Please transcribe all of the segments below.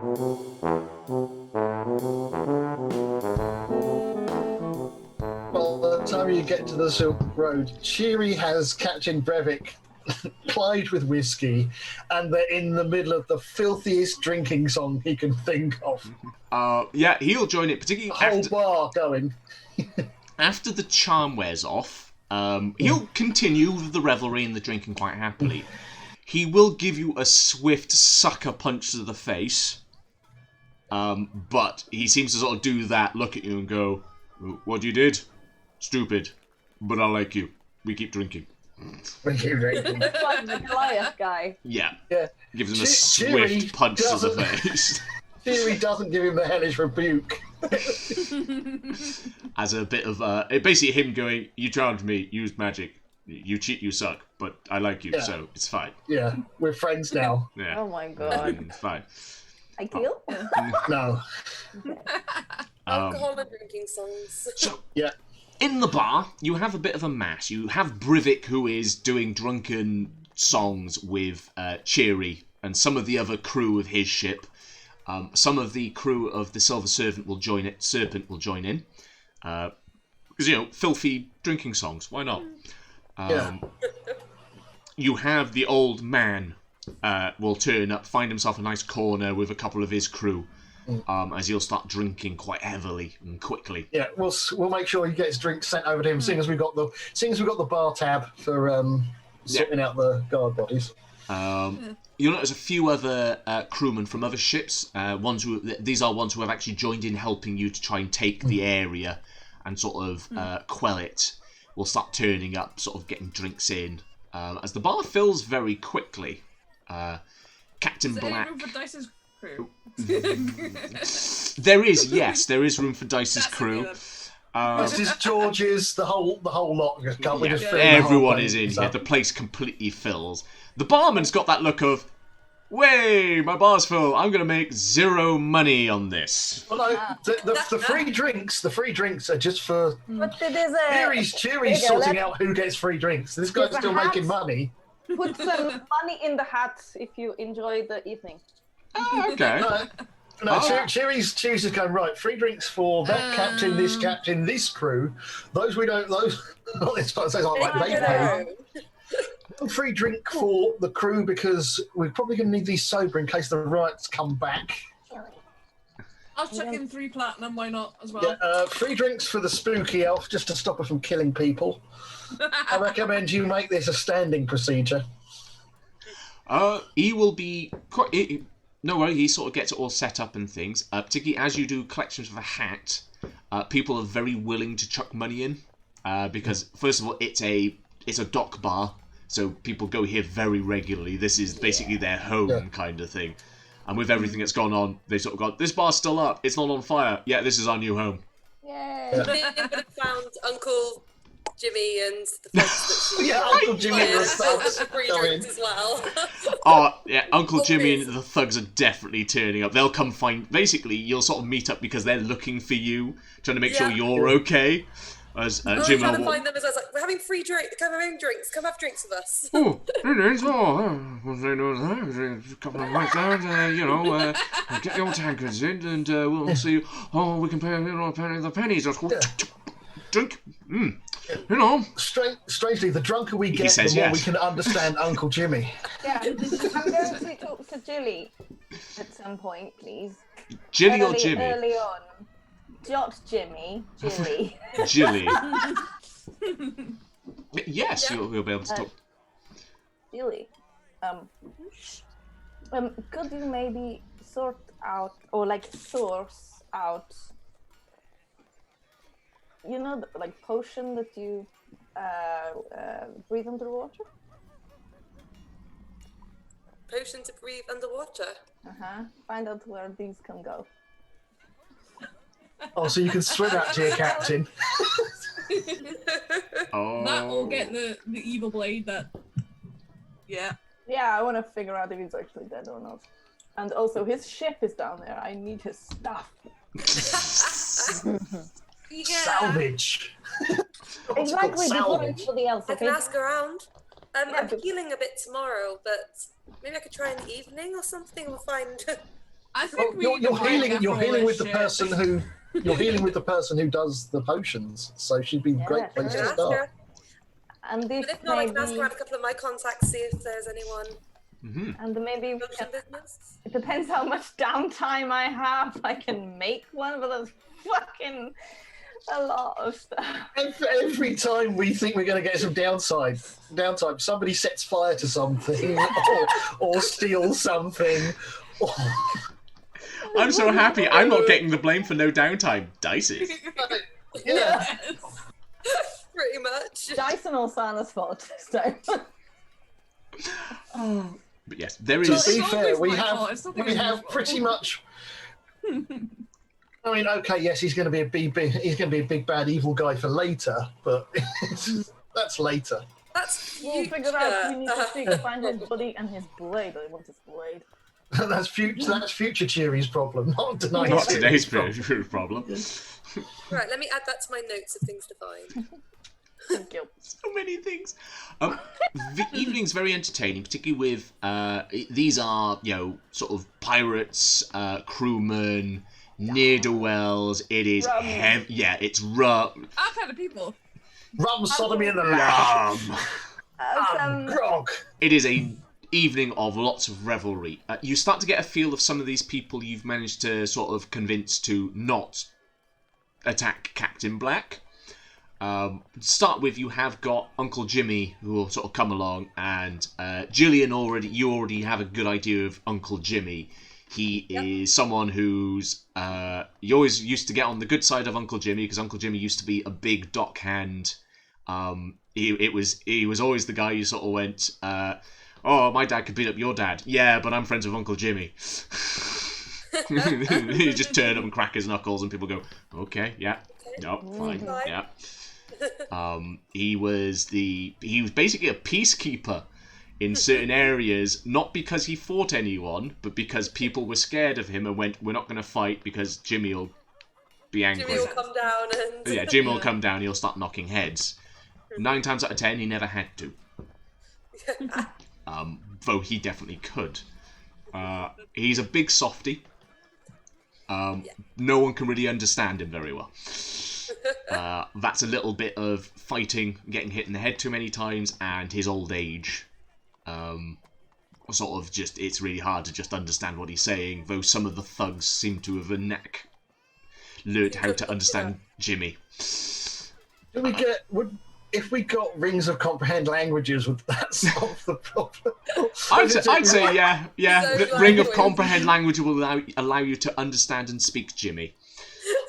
By the time you get to the Silk Road, Cheery has Captain Brevik plied with whiskey, and they're in the middle of the filthiest drinking song he can think of. Yeah, he'll join it, particularly Whole bar going. after the charm wears off. He'll continue with the revelry and the drinking quite happily. He will give you a swift sucker punch to the face, but he seems to sort of do that, look at you and go, "What you did? Stupid, but I like you. We keep drinking." It's like the Goliath guy. Yeah. Yeah. Gives him a Cheery swift punch to the doesn't- face. Cheery doesn't give him the hellish rebuke. As a bit of basically him going, "You charmed me, used magic. You cheat, you suck, but I like you, so it's fine." Yeah, we're friends now. Yeah. Oh my god. It's fine. I kill? No. Alcohol and drinking songs. So, Yeah. in the bar, you have a bit of a mass. You have Brivik, who is doing drunken songs with Cheery and some of the other crew of his ship. Some of the crew of the Silver Serpent will join in. Because, filthy drinking songs. Why not? You have the old man will turn up, find himself a nice corner with a couple of his crew, as he'll start drinking quite heavily and quickly. Yeah, we'll make sure he gets drinks sent over to him. Seeing as we've got the bar tab for sorting out the guard bodies. You'll notice a few other crewmen from other ships. These are ones who have actually joined in helping you to try and take the area and sort of quell it. Will start turning up, sort of getting drinks in. As the bar fills very quickly, Captain Black. Room for Dice's crew? There is room for Dice's crew. This is George's, the whole lot. Can't we just fill the whole Everyone place is in up? here. The place completely fills. The barman's got that look of, "Way, my bar's full. I'm going to make zero money on this." Well, no, the free drinks are just for. But it is a... Cheery's sorting out who gets free drinks. This guy's still making money. Put some money in the hat if you enjoy the evening. Okay. Cheery's is going, right, free drinks for that captain, this crew. Those we don't, it's like they pay. Free drink for the crew because we're probably going to need these sober in case the riots come back. I'll chuck in 3 platinum, why not, as well? Yeah, free drinks for the spooky elf just to stop her from killing people. I recommend you make this a standing procedure. He will be quite. No worry, he sort of gets it all set up and things. Particularly as you do collections of a hat, people are very willing to chuck money in because first of all, it's a dock bar, so people go here very regularly. This is basically their home kind of thing. And with everything that's gone on, they sort of got, "This bar's still up. It's not on fire. Yeah, this is our new home." Yay! They found Uncle Jimmy and the folks that she Uncle Jimmy and the thugs the free go drinks in. as well. Oh, yeah, Uncle Jimmy and the thugs are definitely turning up. They'll come find... Basically, you'll sort of meet up because they're looking for you, trying to make sure you're okay. As I was Jim trying to find them as I was like, "We're having free drinks. Come having drinks. Come have drinks with us." Oh, it is. A couple of nights out, get your tankards in and we'll see. Oh, we can pay a penny the pennies. Drink. Strangely, the drunker we get, says the more yes. we can understand Uncle Jimmy. Yeah, I'm going to talk to Jilly at some point, please. Jilly or Jimmy? Early on. Not Jimmy, Jilly. Jilly. Yes, you'll be able to talk. Jilly. Could you maybe sort out, or source out, potion that you breathe underwater? Potion to breathe underwater. Find out where these can go. Oh, so you can swim out to your captain. Oh. That will get the evil blade that... Yeah. Yeah, I want to figure out if he's actually dead or not. And also, his ship is down there. I need his stuff. Salvage. Exactly, before it's for the else. I can ask around. I'm but- healing a bit tomorrow, but maybe I could try in the evening or something. We'll find I think we You're healing. after You're all healing this with the shit. person who. You're healing with the person who does the potions, so she'd be a great place to Yeah, start. And But this if not, I can ask maybe, around a couple of my contacts, see if there's anyone and maybe we potion can, business. it depends how much downtime I have. I can make one, but that's fucking a lot of stuff. Every time we think we're going to get some downtime, somebody sets fire to something or steals something. I'm so happy. I'm not getting the blame for no downtime. Dice is. Yeah. Pretty much. Dyson or Sana's fault. So. But yes, there To is. be It's fair, always we my have fault. It's nothing as usual. pretty much. I mean, okay, yes, he's going to be he's going to be a big bad evil guy for later, but that's later. That's We'll figure out we need to find his body and his blade. I want his blade. That's future Cheery's problem, not tonight's. Not today's Cheery's problem. Right, let me add that to my notes of things to find. Thank you. So many things. The evening's very entertaining, particularly with these are sort of pirates, crewmen, ne'er-do-wells. It is heavy. Yeah, it's rum. Our kind of people. Rum, sodomy, and the lamb. Grog. It is a evening of lots of revelry. You start to get a feel of some of these people you've managed to sort of convince to not attack Captain Black. Start with, you have got Uncle Jimmy who will sort of come along, and Gillian you already have a good idea of Uncle Jimmy. He is someone who's you always used to get on the good side of Uncle Jimmy, because Uncle Jimmy used to be a big dockhand. He was always the guy who sort of went, oh, my dad could beat up your dad. Yeah, but I'm friends with Uncle Jimmy. You just turn up and crack his knuckles, and people go, okay, yeah, no, fine, yeah. He was basically a peacekeeper in certain areas, not because he fought anyone, but because people were scared of him and went, we're not going to fight because Jimmy will be angry. Jimmy will come down and... Yeah, Jimmy will come down, he'll start knocking heads. 9 times out of 10, he never had to. Though he definitely could. He's a big softy. No one can really understand him very well. That's a little bit of fighting, getting hit in the head too many times, and his old age. Sort of just, it's really hard to just understand what he's saying, though some of the thugs seem to have learned how to understand Jimmy. If we got rings of comprehend languages, would that solve the problem? I'd say yeah. So The ring of comprehend language will allow you to understand and speak Jimmy.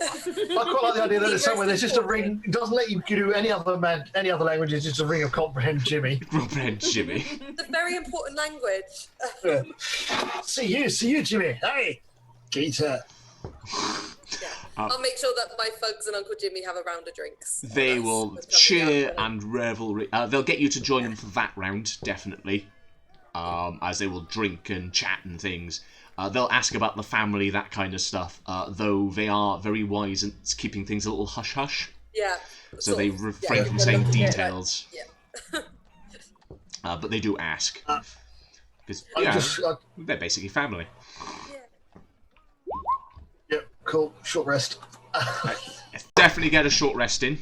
I quite like the idea that there's somewhere there's just a ring. It doesn't let you do any other languages. Just a ring of comprehend Jimmy. Comprehend Jimmy. It's a very important language. Yeah. See you, Jimmy. Hey, Gator. I'll make sure that my thugs and Uncle Jimmy have a round of drinks. They will cheer and revelry. They'll get you to join them for that round, definitely. As they will drink and chat and things. They'll ask about the family, that kind of stuff. Though they are very wise at keeping things a little hush-hush. Yeah. So they refrain from saying details. Yeah. But they do ask. Because, they're basically family. Yep, cool. Short rest. Definitely get a short rest in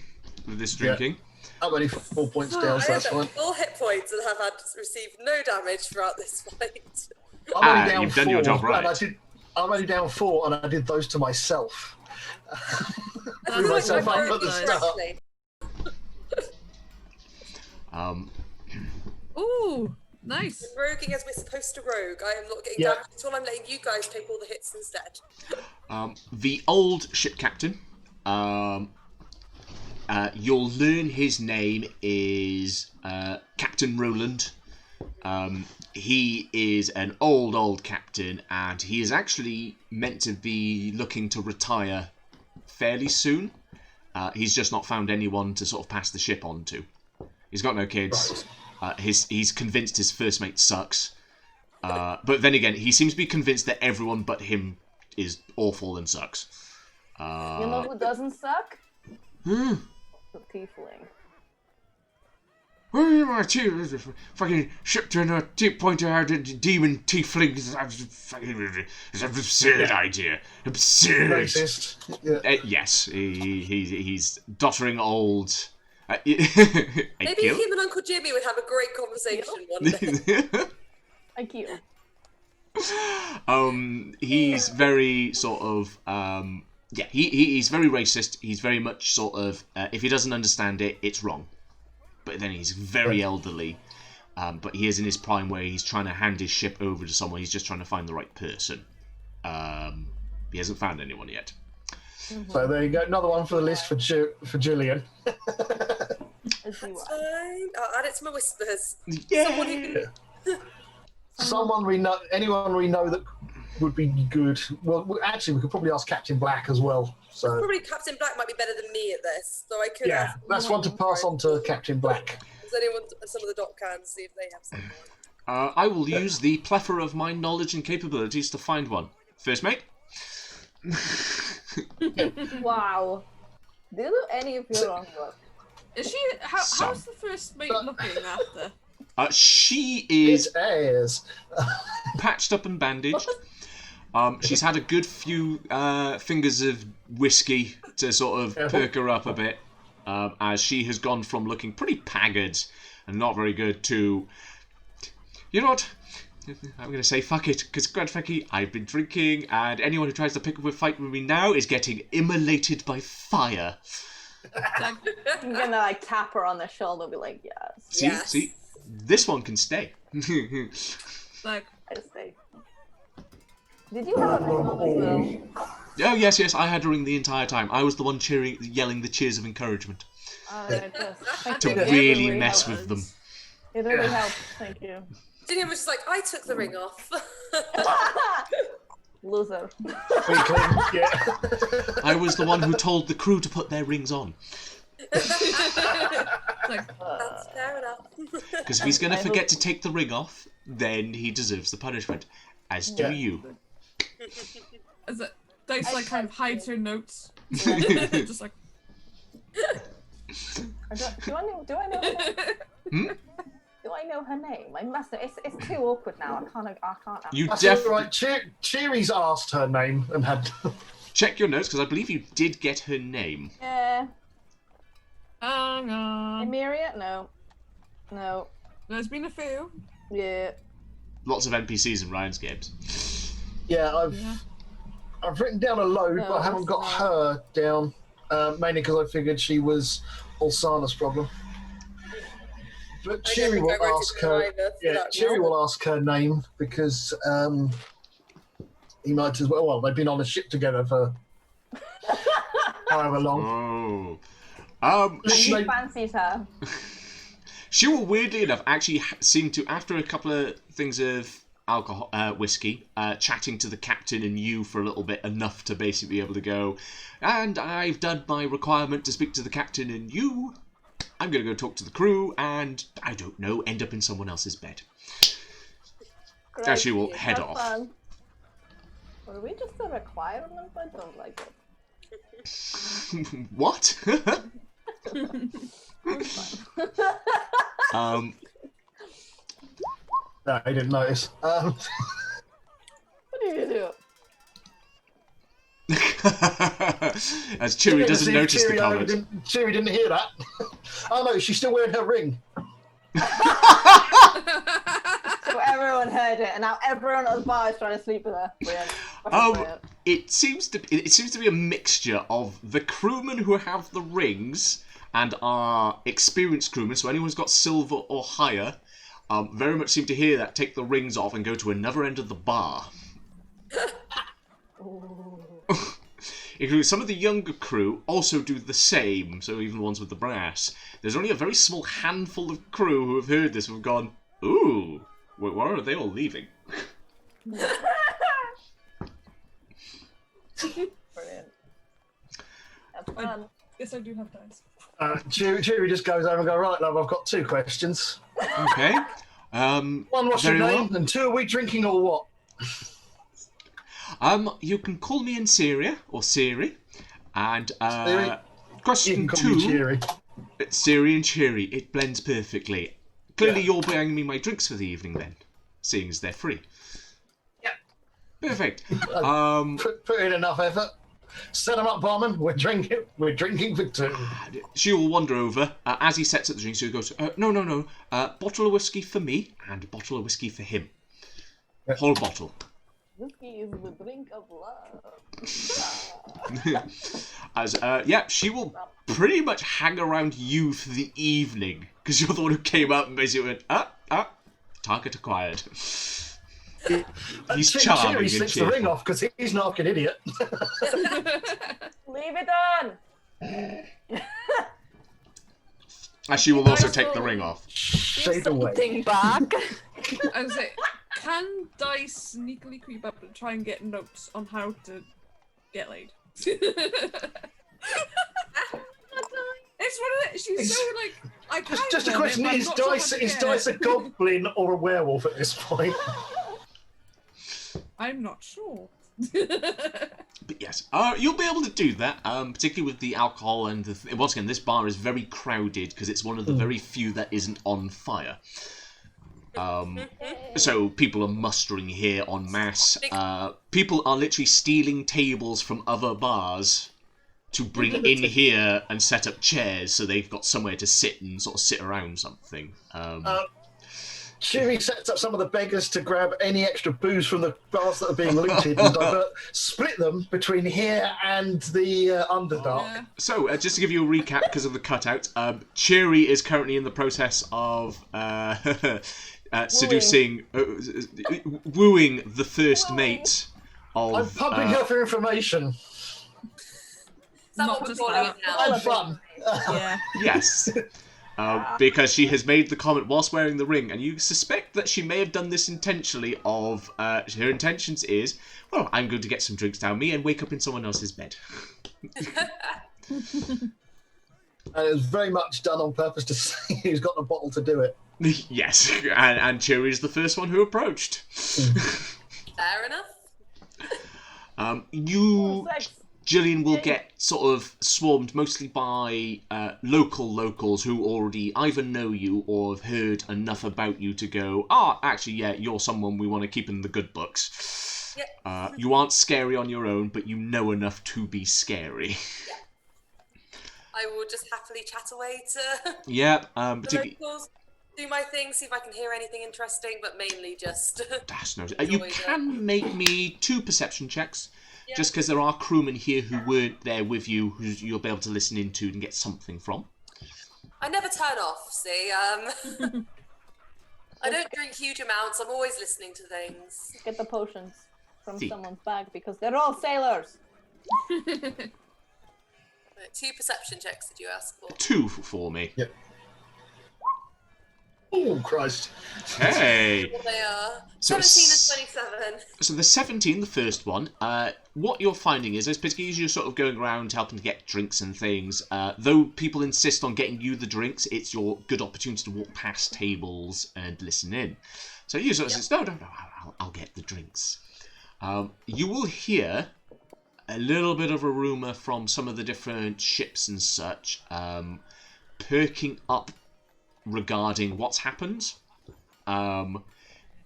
with this drinking. I'm only 4 points down, so that's I fine. have 4 hit points and have received no damage throughout this fight. I'm only down you've done your job right. I'm only down 4, and I did those to myself. Threw myself up at the start. Ooh, nice. Roguing as we're supposed to rogue. I am not getting damage at all. I'm letting you guys take all the hits instead. The old ship captain, you'll learn his name is Captain Roland. He is an old captain, and he is actually meant to be looking to retire fairly soon. He's just not found anyone to sort of pass the ship on to. He's got no kids. He's convinced his first mate sucks. But then again, he seems to be convinced that everyone but him is awful and sucks. You know who doesn't suck? The tiefling. Fucking shipped in a pointer-headed demon tiefling. It's an absurd idea. Absurd. Racist. Yeah. Yes, he's doddering old. Maybe him and Uncle Jimmy would have a great conversation one day. Thank you. He's very sort of he's very racist. He's very much sort of if he doesn't understand it, it's wrong. But then he's very elderly. But he is in his prime where he's trying to hand his ship over to someone. He's just trying to find the right person. He hasn't found anyone yet. So there you go. Another one for the list for Gillian. That's fine. I'll add it to my whispers. Yeah. Someone we know, anyone we know that would be good. Well, actually, we could probably ask Captain Black as well. So Probably Captain Black might be better than me at this, so I could. yeah, ask that's one to pass on to Captain Black. Does anyone, some of the doc cans, see if they have someone? I will use the plethora of my knowledge and capabilities to find one. First mate. Wow. Do you do any of your own work? Is she? How's the first mate looking after? She is His heirs. patched up and bandaged. She's had a good few fingers of whiskey to sort of perk her up a bit, as she has gone from looking pretty haggard and not very good to, you know what? I'm going to say fuck it, because Gradfecky, I've been drinking, and anyone who tries to pick up a fight with me now is getting immolated by fire. I'm gonna like tap her on the shoulder and be like, yes. See? This one can stay. Like, I stay. Did you have a ring on as well? Oh, yes, I had a ring the entire time. I was the one yelling the cheers of encouragement. To really mess with them. It really helps, thank you. Gillian was just like, I took the ring off. Loser. Yeah. I was the one who told the crew to put their rings on. like, That's fair enough. Because if he's going to forget to take the ring off, then he deserves the punishment. As do you. is it? Dice like kind of hides her notes. Just like. Do I know her? Do I know her name? I must. It's too awkward now. I can't. You That's definitely right. Cheery's asked her name and had. check your notes because I believe you did get her name. Yeah. Hang on. Emiria? No. There's been a few. Yeah. Lots of NPCs in Ryan's games. Yeah, I've written down a load, No, but I haven't got it's her down. Mainly because I figured she was Ulsana's problem. But I Cheery don't will think I wrote ask it down her. either for Yeah, that Cheery one. will ask her name because he might as well. Well, they've been on a ship together for however long. Oh. He fancies her. She will, weirdly enough, actually seem to, after a couple of things of alcohol, whiskey, chatting to the captain and you for a little bit, enough to basically be able to go, and I've done my requirement to speak to the captain and you, I'm going to go talk to the crew, and, I don't know, end up in someone else's bed. Great. She will head Have off. fun. Were we just a requirement? I don't like it. What? No, I didn't notice. What did you do? As Cheery doesn't notice the comment. Cheery didn't hear that. Oh no, she's still wearing her ring. So everyone heard it, and now everyone at the bar is trying to sleep with her. Brilliant. Fucking brilliant. It seems to be a mixture of the crewmen who have the rings and are experienced crewmen, so anyone who's got silver or higher, very much seem to hear that, take the rings off and go to another end of the bar. Including some of the younger crew also do the same, so even the ones with the brass. There's only a very small handful of crew who have heard this and have gone, ooh, wait, why are they all leaving? Brilliant. That's fun. Yes, I do have dice. Cheery just goes over and goes, right, love, I've got 2 questions. Okay. One, what's your very name? well. And 2, are we drinking or what? You can call me in Syria, or Siri. And, Siri? You question can call me 2. Cheery. It's Siri and Cheery. It blends perfectly. Clearly, you're buying me my drinks for the evening then, seeing as they're free. Yeah. Perfect. Put in enough effort. Set them up, barman. We're drinking. We're drinking for two. She will wander over as he sets up the drinks. So he goes, no. Bottle of whiskey for me and a bottle of whiskey for him. Whole bottle. Whiskey is the drink of love. She will pretty much hang around you for the evening because you're the one who came up and basically went, target acquired. He's charming. Cheery slips the ring off because he's not an idiot. Leave it on. And she will also take the ring off. Shade away. Something back. I was like, can Dice sneakily creep up and try and get notes on how to get laid? It's one of the, she's so like, I can't. Just a question: is Dice a goblin or a werewolf at this point? I'm not sure. But yes, you'll be able to do that, particularly with the alcohol and once again, this bar is very crowded because it's one of the very few that isn't on fire. So people are mustering here en masse. People are literally stealing tables from other bars to bring in here and set up chairs so they've got somewhere to sit and sort of sit around something. Cheery sets up some of the beggars to grab any extra booze from the bars that are being looted and split them between here and the Underdark. Yeah. So, just to give you a recap because of the cutout, Cheery is currently in the process of seducing, wooing the first mate of... I'm pumping her for information. Not just that. And fun. Yeah. Yes. Because she has made the comment whilst wearing the ring, and you suspect that she may have done this intentionally of, her intentions is, well, I'm going to get some drinks down me and wake up in someone else's bed. And it was very much done on purpose to see who's got the bottle to do it. Yes, and Cherry's the first one who approached. Fair enough. Gillian will get sort of swarmed mostly by locals who already either know you or have heard enough about you to go, actually, yeah, you're someone we want to keep in the good books. Yep. You aren't scary on your own, but you know enough to be scary. Yeah. I will just happily chat away to Yeah, the locals, do my thing, see if I can hear anything interesting, but mainly just... That's no. You can make me 2 perception checks. Yeah. Just because there are crewmen here who weren't there with you, who you'll be able to listen into and get something from. I never turn off, see. I don't drink huge amounts, I'm always listening to things. Get the potions from someone's bag because they're all sailors. 2 perception checks did you ask for? 2 for me. Yep. Oh, Christ. Hey! Well, they are. So 17 and 27. So the 17, the first one, what you're finding is, particularly as you're sort of going around helping to get drinks and things, though people insist on getting you the drinks, it's your good opportunity to walk past tables and listen in. So you sort of say, no, I'll get the drinks. You will hear a little bit of a rumour from some of the different ships and such, perking up regarding what's happened.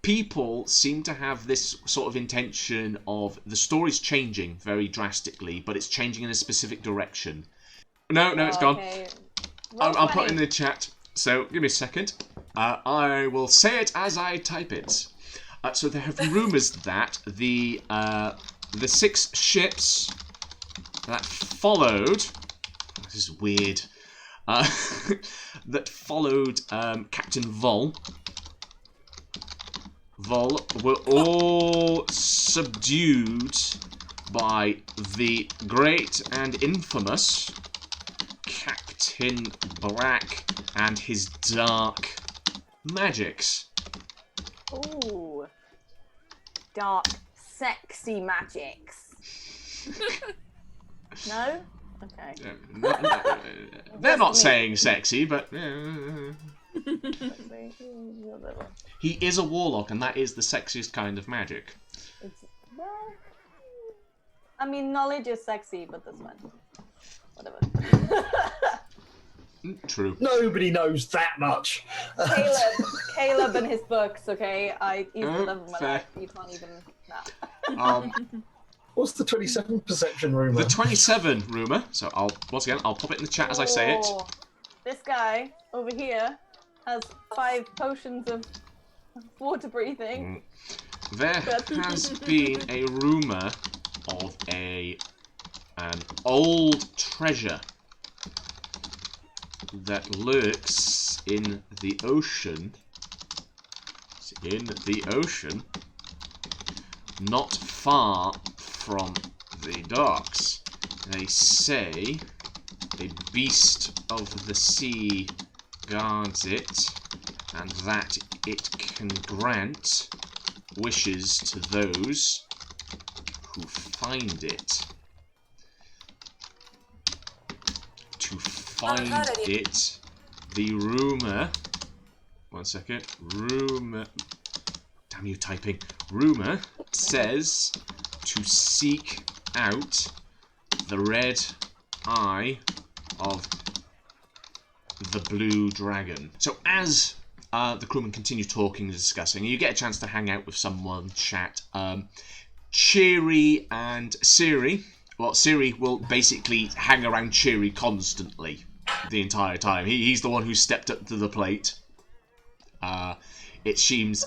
People seem to have this sort of intention of the story's changing very drastically, but it's changing in a specific direction. No, it's gone. I'll put it in the chat, so give me a second. I will say it as I type it. So there have been rumours that the 6 ships that followed... This is weird. That followed Captain Vol were all subdued by the great and infamous Captain Black and his dark magics. Ooh. Dark, sexy magics. No? Okay. They're not saying sexy, but... He is a warlock, and that is the sexiest kind of magic. I mean, knowledge is sexy, but that's fine. Whatever. True. Nobody knows that much. Caleb and his books, okay? He's the love of my fair. life. You can't even... Nah. What's the 27 perception rumour? The 27 rumour. So I'll pop it in the chat as I say it. Oh, this guy over here has 5 potions of water breathing. There has been a rumour of an old treasure that lurks in the ocean. Not far from the docks. They say a beast of the sea guards it, and that it can grant wishes to those who find it. To find it, the rumour... One second. Rumour... Damn you typing. Rumour says to seek out the red eye of the blue dragon. So as the crewmen continue talking and discussing, and you get a chance to hang out with someone, chat, Cheery and Siri. Well, Siri will basically hang around Cheery constantly the entire time. He's the one who stepped up to the plate. It seems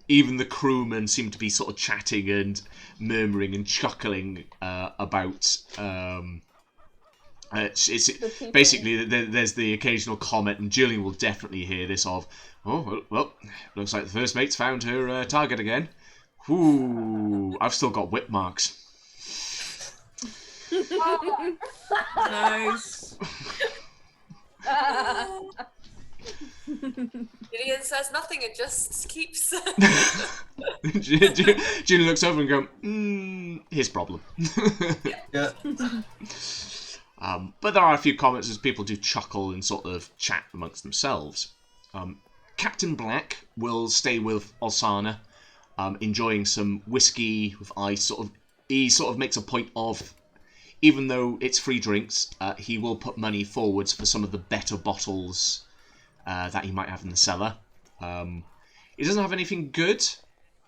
even the crewmen seem to be sort of chatting and murmuring and chuckling about... it's basically, there's the occasional comment, and Julian will definitely hear this of, oh, well, looks like the first mate's found her target again. Ooh, I've still got whip marks. Nice. Gideon says nothing and just keeps... Julian looks over and goes, his problem. Yeah. But there are a few comments as people do chuckle and sort of chat amongst themselves. Captain Black will stay with Osana, enjoying some whiskey with ice. He sort of makes a point of, even though it's free drinks, he will put money forwards for some of the better bottles that he might have in the cellar. He doesn't have anything good,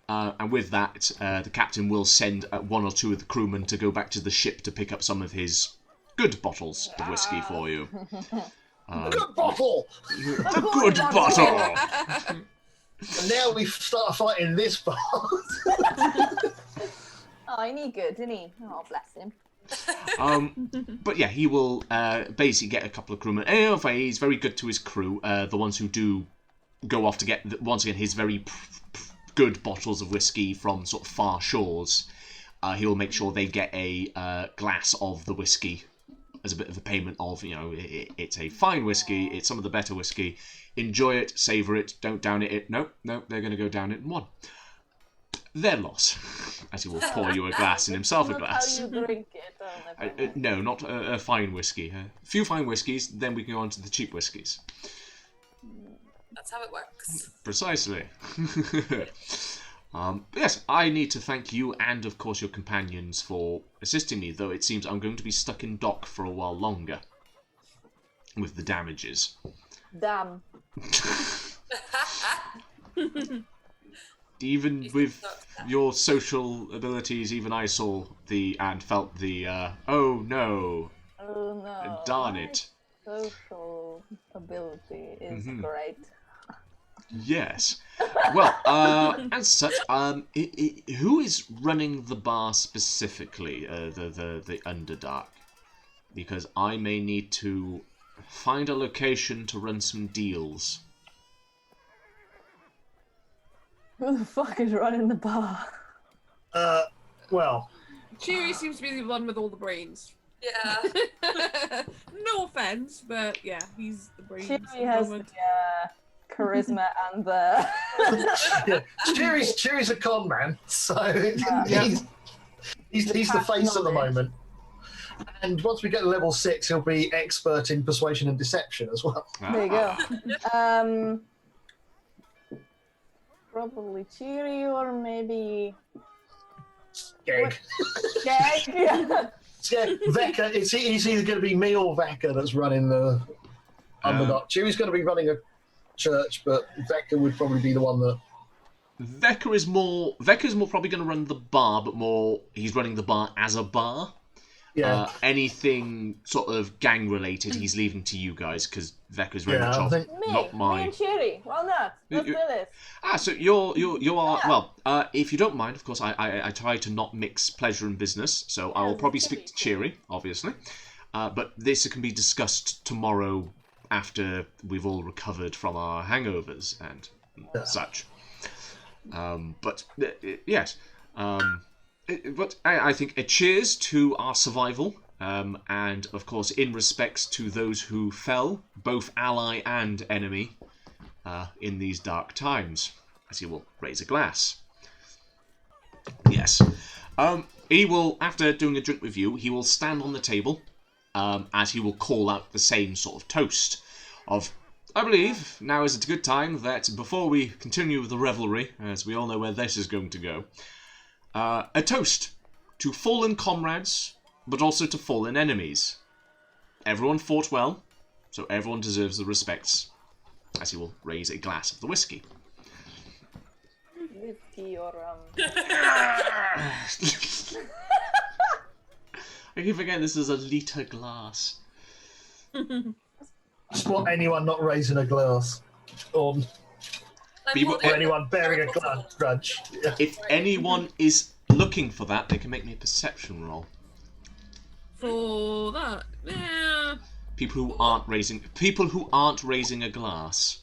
and with that, the captain will send 1 or 2 of the crewmen to go back to the ship to pick up some of his good bottles of whiskey for you. Good bottle! The good bottle! And now we start fighting this part. Oh, he need good, didn't he? Oh, bless him. But yeah, he will basically get a couple of crewmen. And he's very good to his crew, the ones who do go off to get, once again, his very good bottles of whiskey from sort of far shores. He will make sure they get a glass of the whiskey as a bit of a payment of, it's a fine whiskey, it's some of the better whiskey. Enjoy it, savour it, don't down it. Nope, they're going to go down it in one. Their loss, as he will pour you a glass and himself a glass. Not how you drink it. No, not a fine whiskey. A few fine whiskies, then we can go on to the cheap whiskies. That's how it works. Precisely. Yes, I need to thank you and, of course, your companions for assisting me, though it seems I'm going to be stuck in dock for a while longer with the damages. Damn. Even with your social abilities, even I saw and felt the, oh no. Oh no. Darn it. Social ability is great. Yes. Well, as such, who is running the bar specifically, the Underdark? Because I may need to find a location to run some deals. Who the fuck is running the bar? Well... Cheery seems to be the one with all the brains. Yeah. No offense, but yeah, he's the brains. Cheery has the charisma and the... yeah. Cheery's a con man, so he's the face at the moment. And once we get to level 6, he'll be expert in persuasion and deception as well. There you go. Probably Cheery or maybe... Skeg. Skeg, yeah. Skeg. Vecca. It's either going to be me or Vecca that's running the underdog. Chewy's going to be running a church, but Vecca would probably be the one that. Vecca's more probably going to run the bar, but more he's running the bar as a bar. Yeah. Anything sort of gang related, he's leaving to you guys because Vecca's very much off. Me Not and Cherry. Well, no. Let's do this. So you are well. If you don't mind, of course, I try to not mix pleasure and business, so I will probably speak to Cherry, obviously. But this can be discussed tomorrow after we've all recovered from our hangovers and such. But yes. But I think a cheers to our survival, and of course in respects to those who fell, both ally and enemy, in these dark times. As he will raise a glass. Yes. He will, after doing a drink with you, he will stand on the table, as he will call out the same sort of toast of, I believe now is a good time that before we continue with the revelry, as we all know where this is going to go, a toast to fallen comrades, but also to fallen enemies. Everyone fought well, so everyone deserves the respects, as he will raise a glass of the whiskey. Whiskey or I keep forgetting this is a litre glass. Spot anyone not raising a glass. Or anyone bearing a grudge. Yeah. If anyone is looking for that, they can make me a perception roll. For that, yeah. People who aren't raising a glass.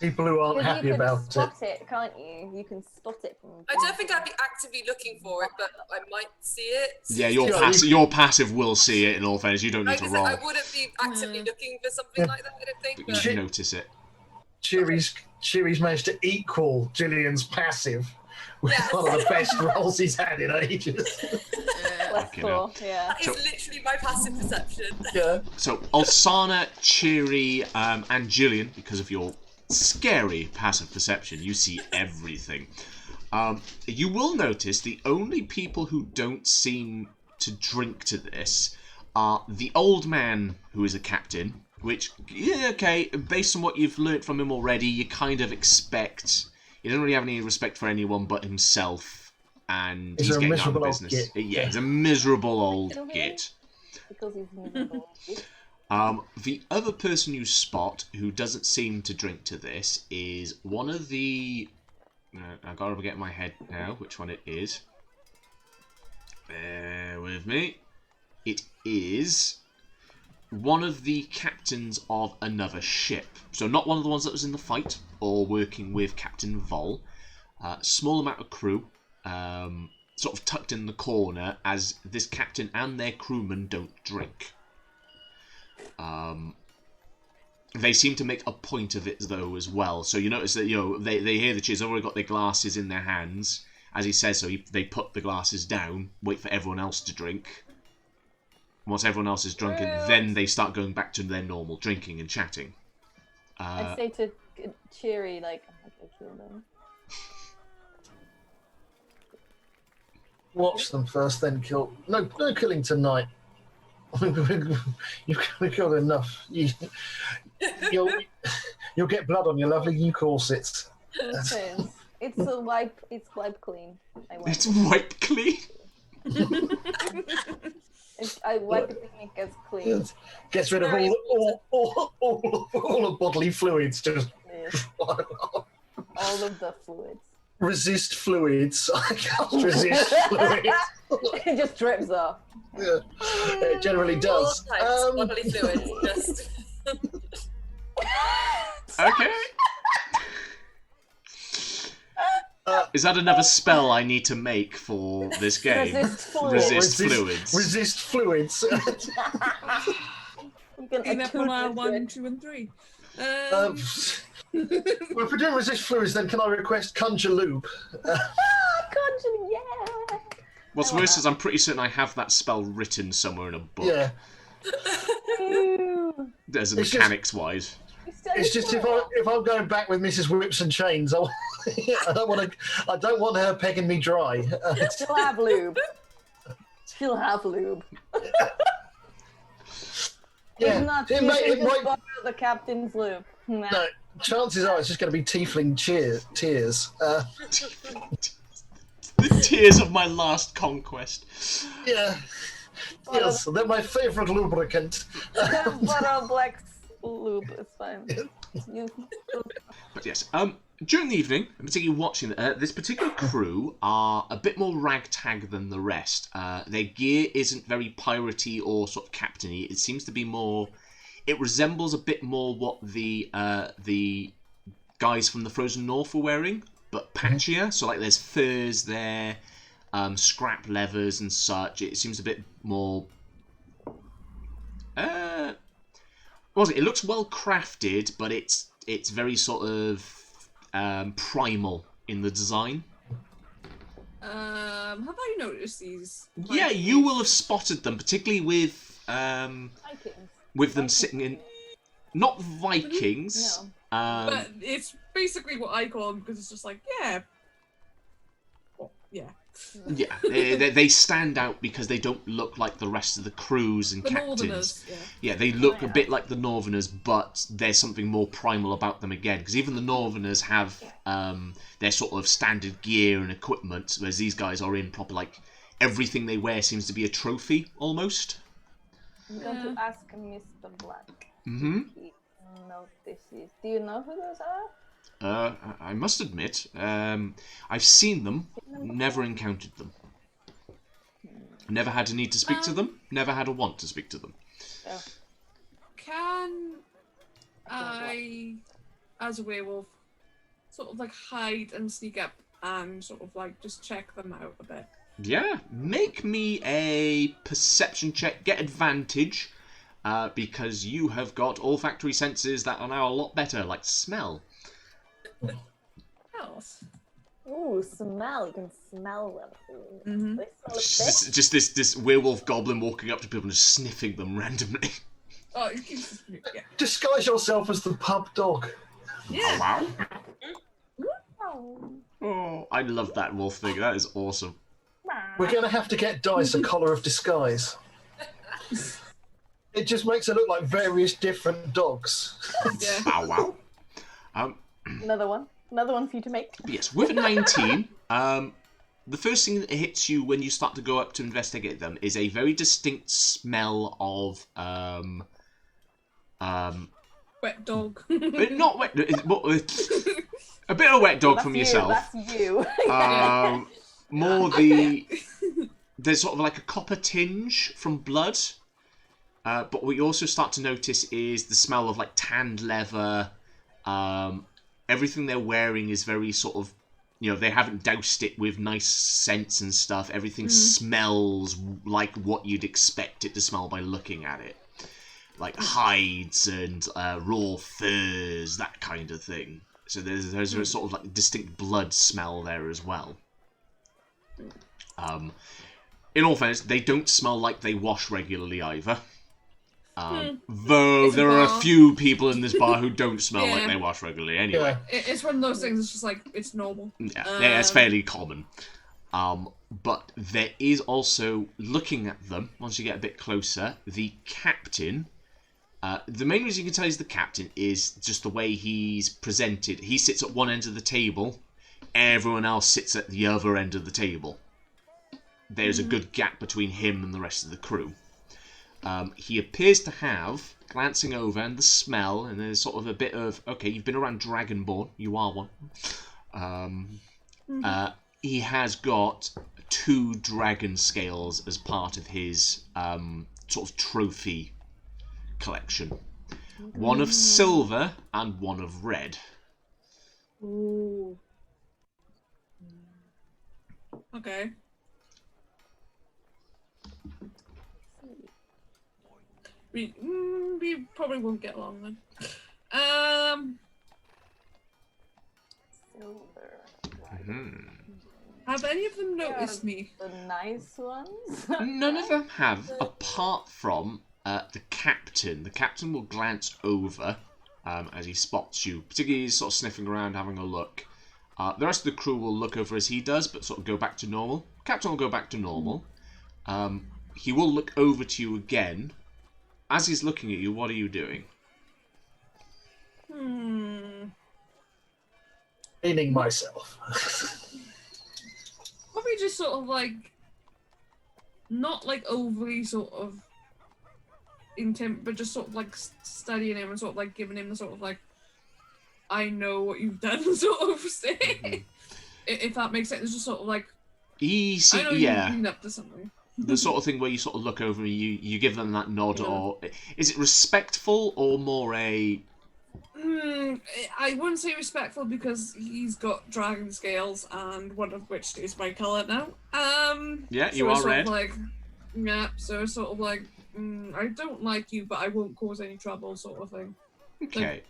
People who aren't happy about it. You can spot it, can't you? You can spot it from. I don't think I'd be actively looking for it, but I might see it. Yeah, your passive will see it. In all fairness, you don't need to roll. I wouldn't be actively looking for something like that. I don't think. But you notice it. Chewy's managed to equal Gillian's passive with one of the best rolls he's had in ages. Yeah. That is literally my passive perception. Yeah. So Ulsana, Cheery, and Gillian, because of your scary passive perception, you see everything. You will notice the only people who don't seem to drink to this are the old man who is a captain, which, yeah, okay, based on what you've learnt from him already, you kind of expect. He doesn't really have any respect for anyone but himself, and he's getting out of the business. Yeah, he's a miserable old git. Because he's miserable. The other person you spot who doesn't seem to drink to this is one of the... I've got to get in my head now which one it is. Bear with me. It is one of the captains of another ship. So not one of the ones that was in the fight or working with Captain Vol. Small amount of crew, sort of tucked in the corner, as this captain and their crewmen don't drink. They seem to make a point of it though as well. So you notice that they hear the cheers. They've already got their glasses in their hands. As he says, so they put the glasses down, wait for everyone else to drink. Once everyone else is drunken, then they start going back to their normal drinking and chatting. I say to Cheery, like, I'm not gonna kill them. Watch them first, then kill. No killing tonight. You've killed enough. You'll get blood on your lovely new corsets. Listen, it's wipe clean. It's wipe clean? I wipe it to make it clean. Gets rid of all the bodily fluids. Just all of the fluids. Resist fluids. I can't resist fluids. It just drips off. Yeah, it generally does. Bodily fluids, just. Okay. Is that another spell I need to make for this game? Resist fluids. Resist fluids. In Epona 1, 2, and 3. Well, if we're doing resist fluids, then can I request conjure lube? Conjure, yeah. What's worse is I'm pretty certain I have that spell written somewhere in a book. Yeah. As mechanics-wise. It's just if I'm going back with Mrs. Whips and Chains, I don't want her pegging me dry. She'll have lube. She'll have lube. Yeah, it might the captain's loop. Nah. No, chances are it's just going to be tiefling tears. The tears of my last conquest. Yeah. Yes, they're my favourite lubricant. Butter black loop is fine. But yes, during the evening, particularly watching, this particular crew are a bit more ragtag than the rest. Their gear isn't very piratey or sort of captainy. It seems to be more. It resembles a bit more what the guys from the Frozen North were wearing, but patchier. So like, there's furs there, scrap levers and such. It seems a bit more. What was it? It looks well crafted, but it's very sort of primal in the design. Have I noticed these? Yeah, you will have spotted them, particularly with Vikings. with them sitting in. Not Vikings. No. But it's basically what I call them because it's just like, yeah. Oh, yeah. Yeah, they stand out because they don't look like the rest of the crews and The captains. Northerners, yeah. Yeah, they look a bit like the Northerners, but there's something more primal about them again. Because even the Northerners have their sort of standard gear and equipment, whereas these guys are in proper, like, everything they wear seems to be a trophy, almost. I'm going to ask Mr. Black. Mm-hmm. He notices. Do you know who those are? I must admit, I've seen them, never encountered them. Never had a need to speak to them, never had a want to speak to them. Oh. Can I, as a werewolf, sort of like hide and sneak up and sort of like just check them out a bit? Yeah, make me a perception check, get advantage, because you have got olfactory senses that are now a lot better, like smell. Else. Ooh, smell. You can smell them. Mm-hmm. They smell a bit. Just this werewolf goblin walking up to people and just sniffing them randomly. Oh, it keeps, yeah. Disguise yourself as the pub dog. Yeah. Wow. Oh. Oh, I love that wolf thing. That is awesome. We're going to have to get Dice a collar of disguise. It just makes it look like various different dogs. Yeah. Wow, wow. Another one for you to make. Yes, with 19, the first thing that hits you when you start to go up to investigate them is a very distinct smell of Wet dog. not wet, a bit of wet dog That's from you, yourself. That's you. More there's sort of like a copper tinge from blood. But what you also start to notice is the smell of like tanned leather. Everything they're wearing is very sort of, they haven't doused it with nice scents and stuff. Everything smells like what you'd expect it to smell by looking at it. Like hides and raw furs, that kind of thing. So there's a sort of like distinct blood smell there as well. In all fairness, they don't smell like they wash regularly either. Though there are a few people in this bar who don't smell like they wash regularly anyway. Yeah. It's one of those things, it's just like, it's normal. Yeah, it's fairly common. But there is also, looking at them, once you get a bit closer, the captain. The main reason you can tell he's the captain is just the way he's presented. He sits at one end of the table, everyone else sits at the other end of the table. There's a good gap between him and the rest of the crew. He appears to have, glancing over, and the smell, and there's sort of a bit of, okay, you've been around Dragonborn, you are one. He has got 2 dragon scales as part of his sort of trophy collection. One of silver and one of red. Ooh. Okay. We probably won't get along then. Silver. Have any of them noticed me? The nice ones? None of them have, apart from the captain. The captain will glance over as he spots you. Particularly, he's sort of sniffing around, having a look. The rest of the crew will look over as he does, but sort of go back to normal. Captain will go back to normal. He will look over to you again. As he's looking at you, what are you doing? Meaning myself. Probably just sort of like, not like overly sort of intent, but just sort of like studying him and sort of like giving him the sort of like, I know what you've done sort of thing. Mm-hmm. If that makes sense, it's just sort of like, I know you've been up to something. The sort of thing where you sort of look over and you give them that nod, or is it respectful or more a... I wouldn't say respectful because he's got dragon scales and one of which is my colour now. Yeah, so you are red. So it's sort of like, I don't like you, but I won't cause any trouble, sort of thing. Okay.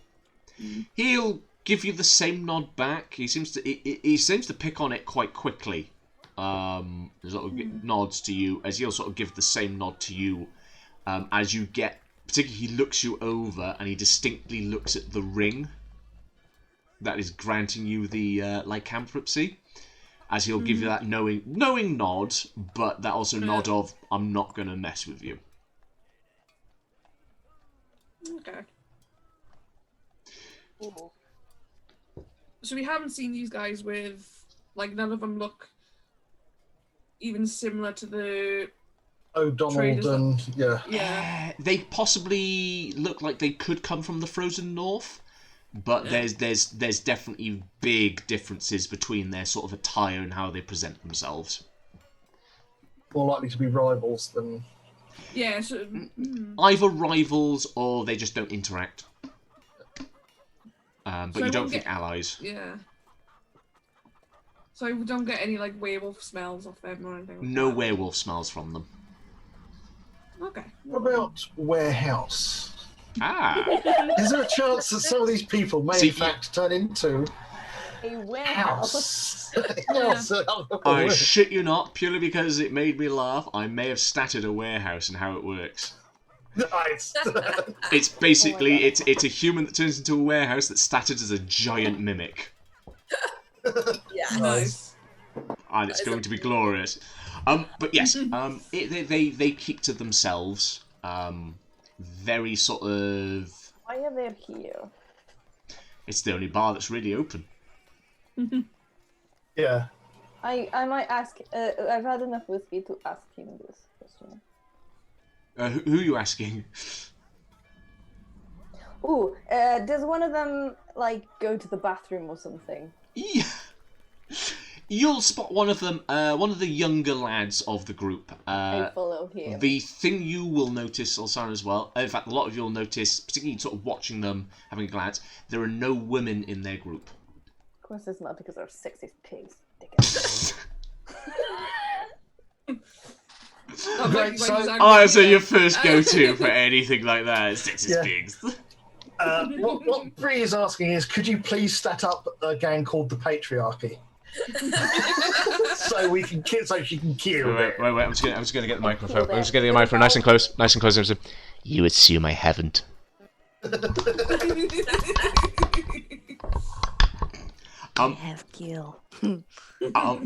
He'll give you the same nod back. He seems to pick on it quite quickly. Sort of nods to you as he'll sort of give the same nod to you as you get. Particularly, he looks you over and he distinctly looks at the ring that is granting you the lycanthropy. As he'll give you that knowing nod, but that also nod of I'm not gonna mess with you. Okay. So we haven't seen these guys with, like, none of them look even similar to the O'Donnell and yeah. They possibly look like they could come from the frozen north, but there's definitely big differences between their sort of attire and how they present themselves. More likely to be rivals than... Yeah, so... Either rivals or they just don't interact. But so you don't think allies. Yeah. So we don't get any, like, werewolf smells off them or anything like No werewolf smells from them. Okay. What about warehouse? Ah. Is there a chance that some of these people may in fact turn into a warehouse? I shit you not, purely because it made me laugh. I may have statted a warehouse and how it works. Nice. It's basically it's a human that turns into a warehouse that's statted as a giant mimic. Yeah. Nice. And it's going to be glorious. But yes, they keep to themselves. Very sort of... Why are they here? It's the only bar that's really open. Yeah. I might ask... I've had enough whiskey to ask him this question. Who are you asking? Ooh, does one of them, like, go to the bathroom or something? Yeah. You'll spot one of them, one of the younger lads of the group. I follow him. The thing you will notice, Alsana, as well, in fact, a lot of you will notice, particularly sort of watching them, having a glance, there are no women in their group. Of course it's not, because they're sexist pigs. Dickhead. So your first go-to for anything like that is sexist pigs. What Bree is asking is, could you please set up a gang called the Patriarchy? so she can kill. Wait. I'm just gonna get the microphone. I'm just gonna get the microphone nice and close. You assume I haven't. I have kill.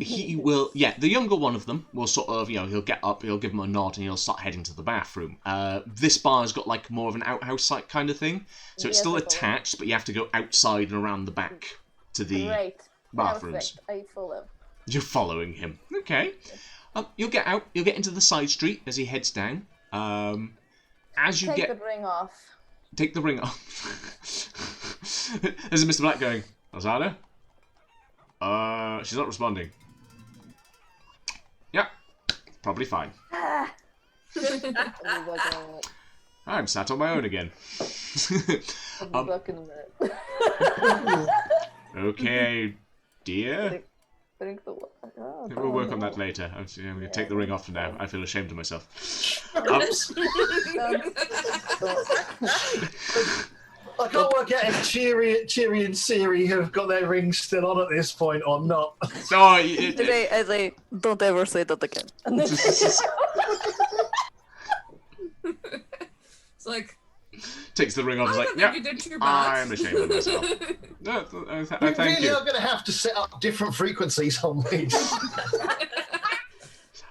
He will. Yeah, the younger one of them will sort of, he'll get up, he'll give him a nod, and he'll start heading to the bathroom. This bar has got like more of an outhouse site kind of thing, so it's still attached, but you have to go outside and around the back to the bathrooms. Perfect. I follow. You're following him. Okay. You'll get out. You'll get into the side street as he heads down. As you Take the ring off. Take the ring off. There's Mr. Black going, Azada? She's not responding. Yeah, probably fine. I'm sat on my own again. Okay, dear. We'll work on that later. I'm going to take the ring off for now. I feel ashamed of myself. I can't work out if Cheery and Siri have got their rings still on at this point or not. No, I don't ever say that again. It's like... Takes the ring off. It's like, yeah, I'm ashamed of myself. No, thank really you. are going to have to set up different frequencies on these.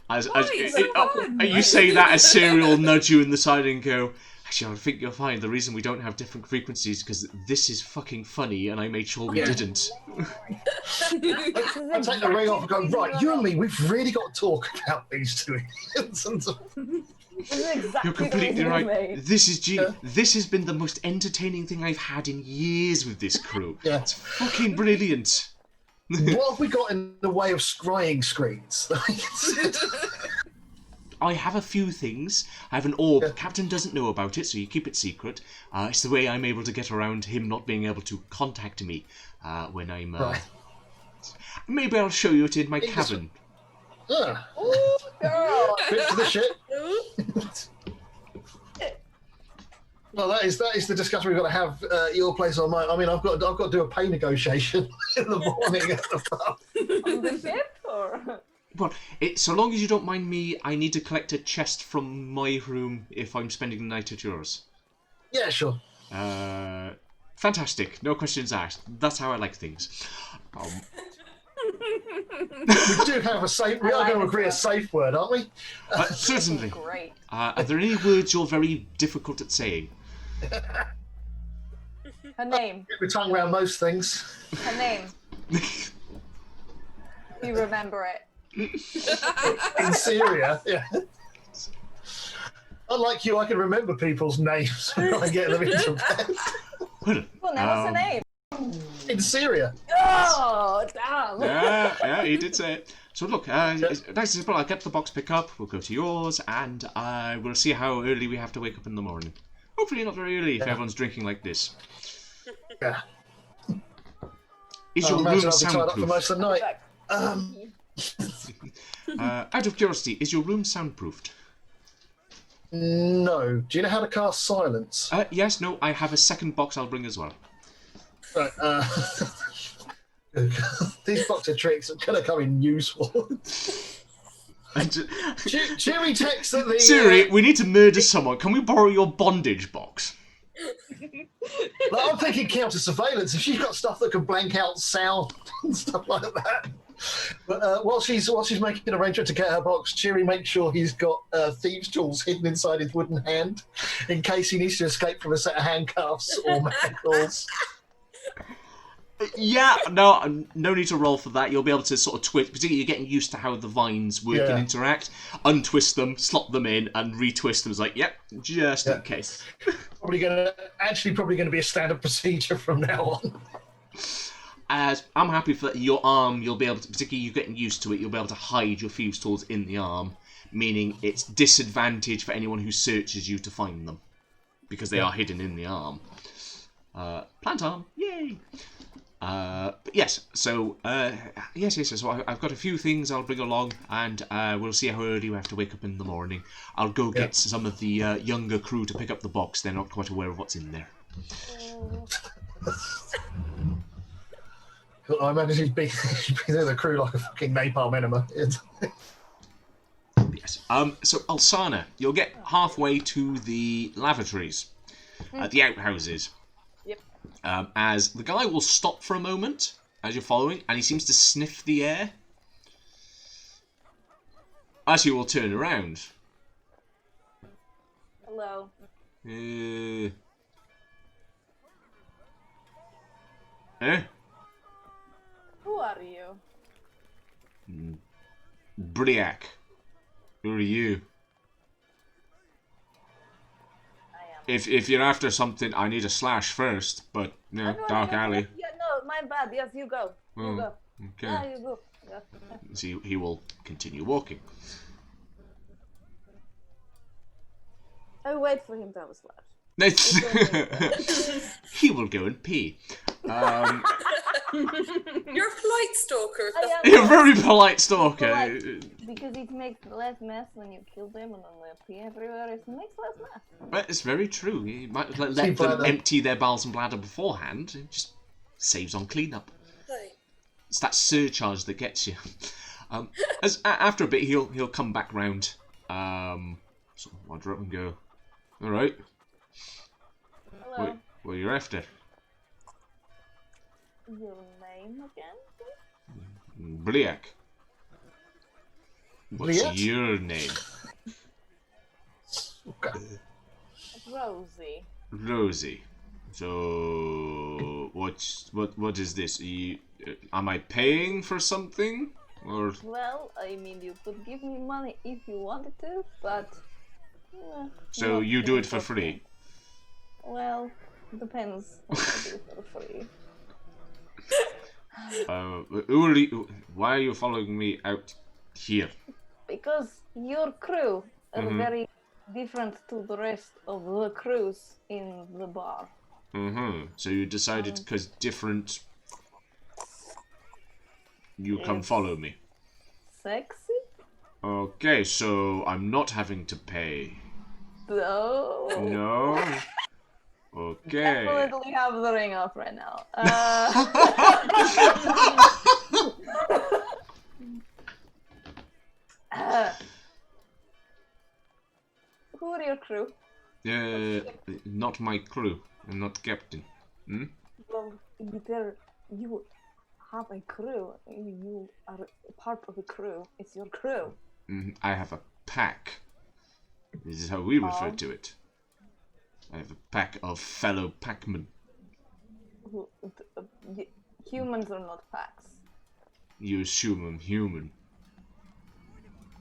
You say that as Siri will nudge you in the side and go, Actually, I think you'll find the reason we don't have different frequencies because this is fucking funny, and I made sure we didn't. I take the ring off and go, right, you and me, we've really got to talk about these two idiots. This is exactly You're completely the reason right. we made. This has been the most entertaining thing I've had in years with this crew. Yeah. It's fucking brilliant. What have we got in the way of scrying screens? I have a few things. I have an orb. Captain doesn't know about it, so you keep it secret. It's the way I'm able to get around him not being able to contact me when I'm... Right. Maybe I'll show you it in my cabin. Ooh, girl. Bit to the ship. Well, that is the discussion we've got to have. Your place or mine. I mean, I've got to do a pay negotiation in the morning at the pub. On the ship, or? Well, so long as you don't mind me, I need to collect a chest from my room if I'm spending the night at yours. Yeah, sure. Fantastic. No questions asked. That's how I like things. We do have a safe. We are going to agree a safe word, aren't we? Certainly. Great. Are there any words you're very difficult at saying? Her name. Get my tongue around most things. Her name. You remember it. In Syria, yeah. Unlike you, I can remember people's names when I get them into bed. Well, now what's her name? In Syria. Oh, damn. Yeah, he did say it. So look, it's nice and simple. I'll get the box pick up, we'll go to yours, and we'll see how early we have to wake up in the morning. Hopefully not very early if everyone's drinking like this. Yeah. Is your room I'll be tied up for soundproof? most of the night. Out of curiosity, is your room soundproofed? No. Do you know how to cast silence? Yes, no, I have a second box I'll bring as well. Right, these box of tricks are going to come in useful. Cheery text that the... Siri, we need to murder someone. Can we borrow your bondage box? Like, I'm thinking counter surveillance. If she's got stuff that can blank out sound and stuff like that. But while she's making an arrangement to get her box, Cheery makes sure he's got thieves' tools hidden inside his wooden hand in case he needs to escape from a set of handcuffs or manacles. Yeah, no need to roll for that. You'll be able to sort of twist, particularly you're getting used to how the vines work and interact. Untwist them, slot them in, and retwist them. It's like, yep, just in case. Probably going to be a standard procedure from now on. As I'm happy for your arm, you'll be able to, particularly you getting used to it, you'll be able to hide your thieves' tools in the arm, meaning it's disadvantage for anyone who searches you to find them, because they are hidden in the arm. Plant arm, yay! But yes, so yes. So I've got a few things I'll bring along, and we'll see how early we have to wake up in the morning. I'll go get some of the younger crew to pick up the box. They're not quite aware of what's in there. I imagine he's been in the crew like a fucking napalm enema. Yes. So Alsana, you'll get halfway to the lavatories, the outhouses. Yep. As the guy will stop for a moment as you're following, and he seems to sniff the air. As you will turn around. Hello. Who are you? Briac. Who are you? I am. If you're after something, I need a slash first, but, you know, dark alley. Yeah, no, my bad. Yes, you go. You go. Okay. Yeah, you go. Yeah. So he will continue walking. I wait for him to have a slash. He will go and pee. You're a polite stalker. You're a very polite stalker. Because it makes less mess when you kill them and then they pee everywhere. It makes less mess. But it's very true. You might let them empty their bowels and bladder beforehand. It just saves on cleanup. It's that surcharge that gets you. After a bit, he'll come back round. So I'll drop and go. All right. Hello. What are you after? Your name again? Bliak. What's Bliak? your name? Okay. Rosie. Rosie. So what is this? Am I paying for something? Or Well, I mean, you could give me money if you wanted to, but... so not you do it for important. free? Well, depends what I do for free. Why are you following me out here? Because your crew are Mhm. very different to the rest of the crews in the bar. So you decided because different, you come It's- follow me. Sexy? Okay, so I'm not having to pay. No. No. Okay. Definitely have the ring off right now. Who are your crew? Not my crew. I'm not captain. Hmm? Well, you have a crew. You are part of a crew. It's your crew. I have a pack. This is how we refer to it. I have a pack of fellow packmen. Humans are not packs. You assume I'm human.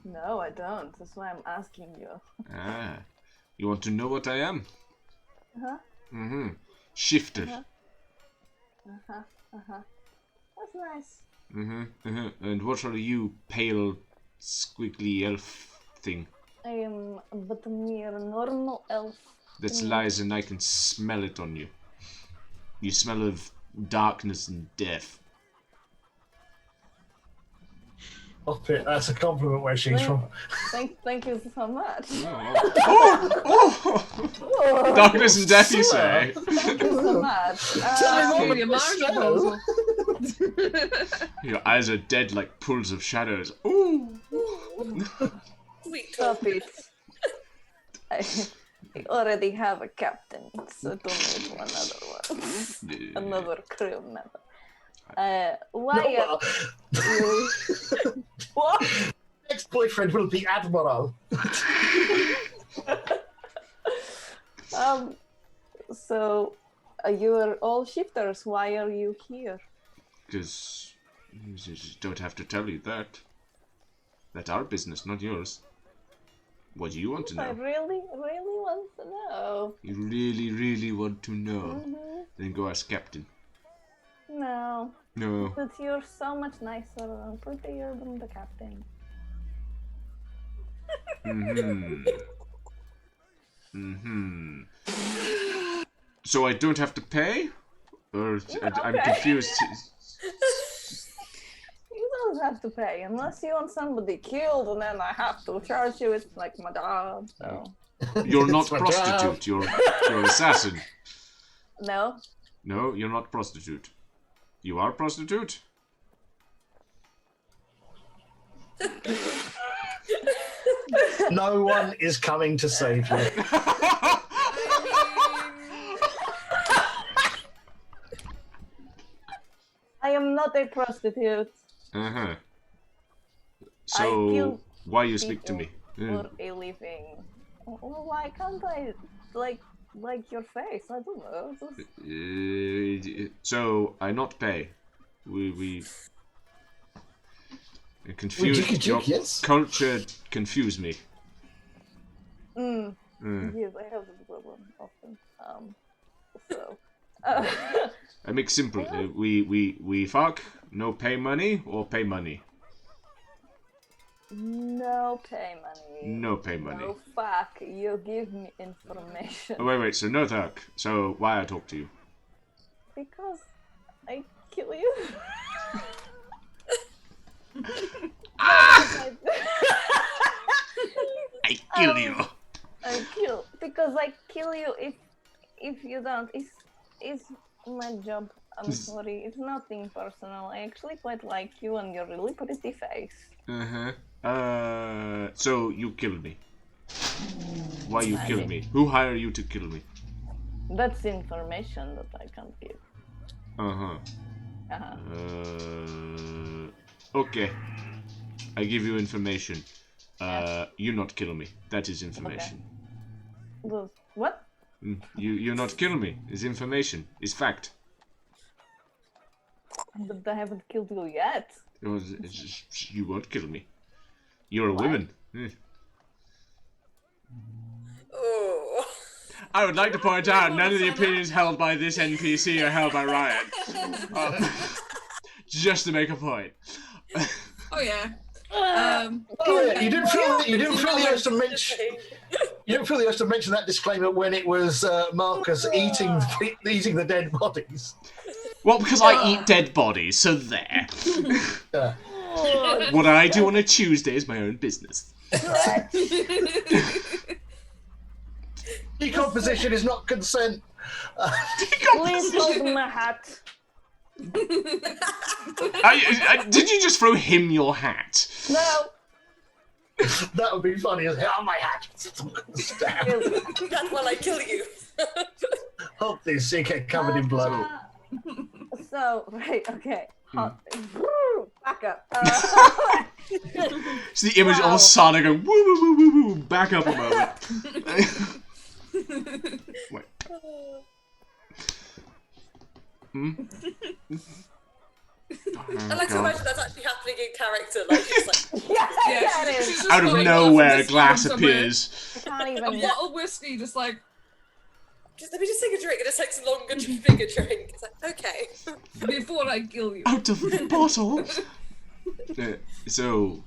No, I don't. That's why I'm asking you. Ah. You want to know what I am? Uh-huh. Shifter. That's nice. And what are you, pale, squiggly elf thing? I am but a mere normal elf. That's lies, and I can smell it on you. You smell of darkness and death. Stop it. That's a compliment where she's from. Thank you so much. Darkness and death, you say? Thank you so much. Tell me your marriage proposal. Your eyes are dead like pools of shadows. Ooh. Sweet Stop it. I already have a captain, so don't need another one. Another crew member. Why are you... What? Ex-boyfriend will be Admiral. So you are all shifters. Why are you here? Because you just don't have to tell you that. That's our business, not yours. What do you want to I know? really want to know. You really want to know? Then go ask Captain. No, No. but you're so much nicer and prettier than the captain. So I don't have to pay? Or I'm okay. confused. You don't have to pay unless you want somebody killed, and then I have to charge you. It's like my job. So You're not It's my prostitute. You're assassin. no, No, you're not prostitute. You are prostitute? No one is coming to save you. I am not a prostitute. So why you speak to me? For a living. Well, why can't I like your face? I don't know. So I not pay. We confuse your Yes. culture. Confuse me. Yes, I have this problem often. So. I make simple. We fuck. No pay money or pay money. No pay money. No pay money. No fuck. You give me information. Oh, wait. So no talk. So why I talk to you? Because I kill you. I kill you. Because I kill you if you don't. It's my job. I'm sorry. It's nothing personal. I actually quite like you and your really pretty face. So you kill me. Why you kill me? Who hired you to kill me? That's information that I can't give. Okay. I give you information. You not kill me. That is information. What? You not kill me. It's information. It's fact. But I haven't killed you yet. You won't kill me. You're a woman. Oh. I would like to point out none of the opinions held by this NPC are held by Ryan. Just to make a point. Oh yeah. Oh yeah, you didn't feel the urge to mention. You didn't feel the urge to mention that disclaimer when it was Marcus eating the dead bodies. Well, because I eat dead bodies, so there. What I do on a Tuesday is my own business. Decomposition is not consent. Please hold my hat. Did you just throw him your hat? No. That would be funny as hell. Oh, my hat. Stab. That's while I kill you. Hope this CK covered in blood. So, right, okay. Back up. It's the image of Sana going woo woo woo woo woo. Back up a moment. Wait. I like to imagine that's actually happening in character. Like it's like yeah, it is. she's just Out of like, nowhere, whiskey glass somewhere. appears. I can't A even. bottle of whiskey, just like let me just take a drink, and it takes a longer, bigger drink. It's like okay. before I kill you. Out of the bottle. So,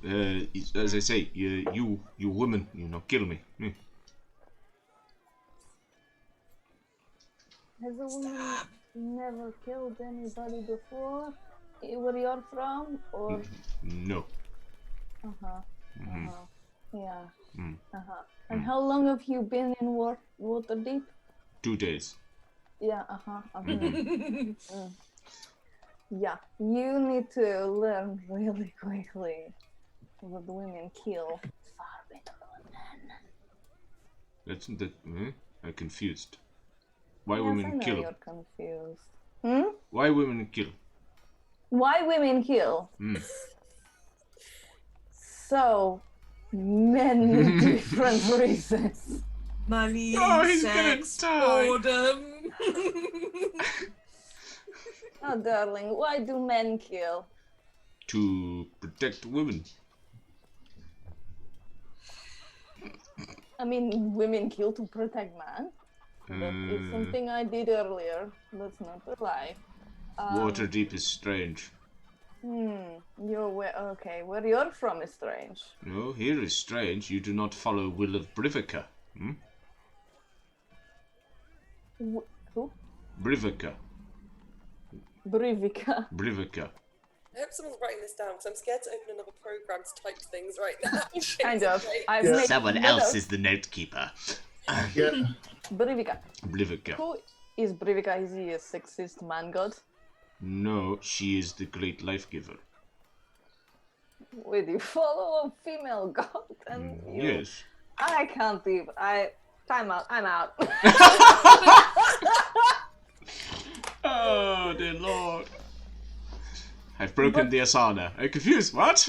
as I say, you woman, kill me. Has a woman never killed anybody before? Where you're from, or? No. Yeah. And how long have you been in Waterdeep? 2 days. Yeah. Yeah. You need to learn really quickly that women kill far better than men. I'm confused. Why Yes, women I know kill? you're confused. Why women kill? Why women kill? So many different reasons. Money, he's sex, gonna die. boredom. Oh, darling, why do men kill? To protect women. I mean, women kill to protect man. That is something I did earlier. That's not a lie. Waterdeep is strange. Okay, where you're from is strange. No, here is strange. You do not follow Will of Brivica. Who? Brivica. Brivica. Brivica. I hope someone's writing this down because I'm scared to open another program to type things right now. Kind of. I've Yeah. made Someone else is the notekeeper. Yeah. Brivica. Brivica. Who is Brivica? Is he a sexist man god? No, she is the great life giver. Wait, you follow a female god? And you... Yes. I can't be. Time out. I'm out. Oh, dear Lord. I've broken the Asana. I'm confused. What?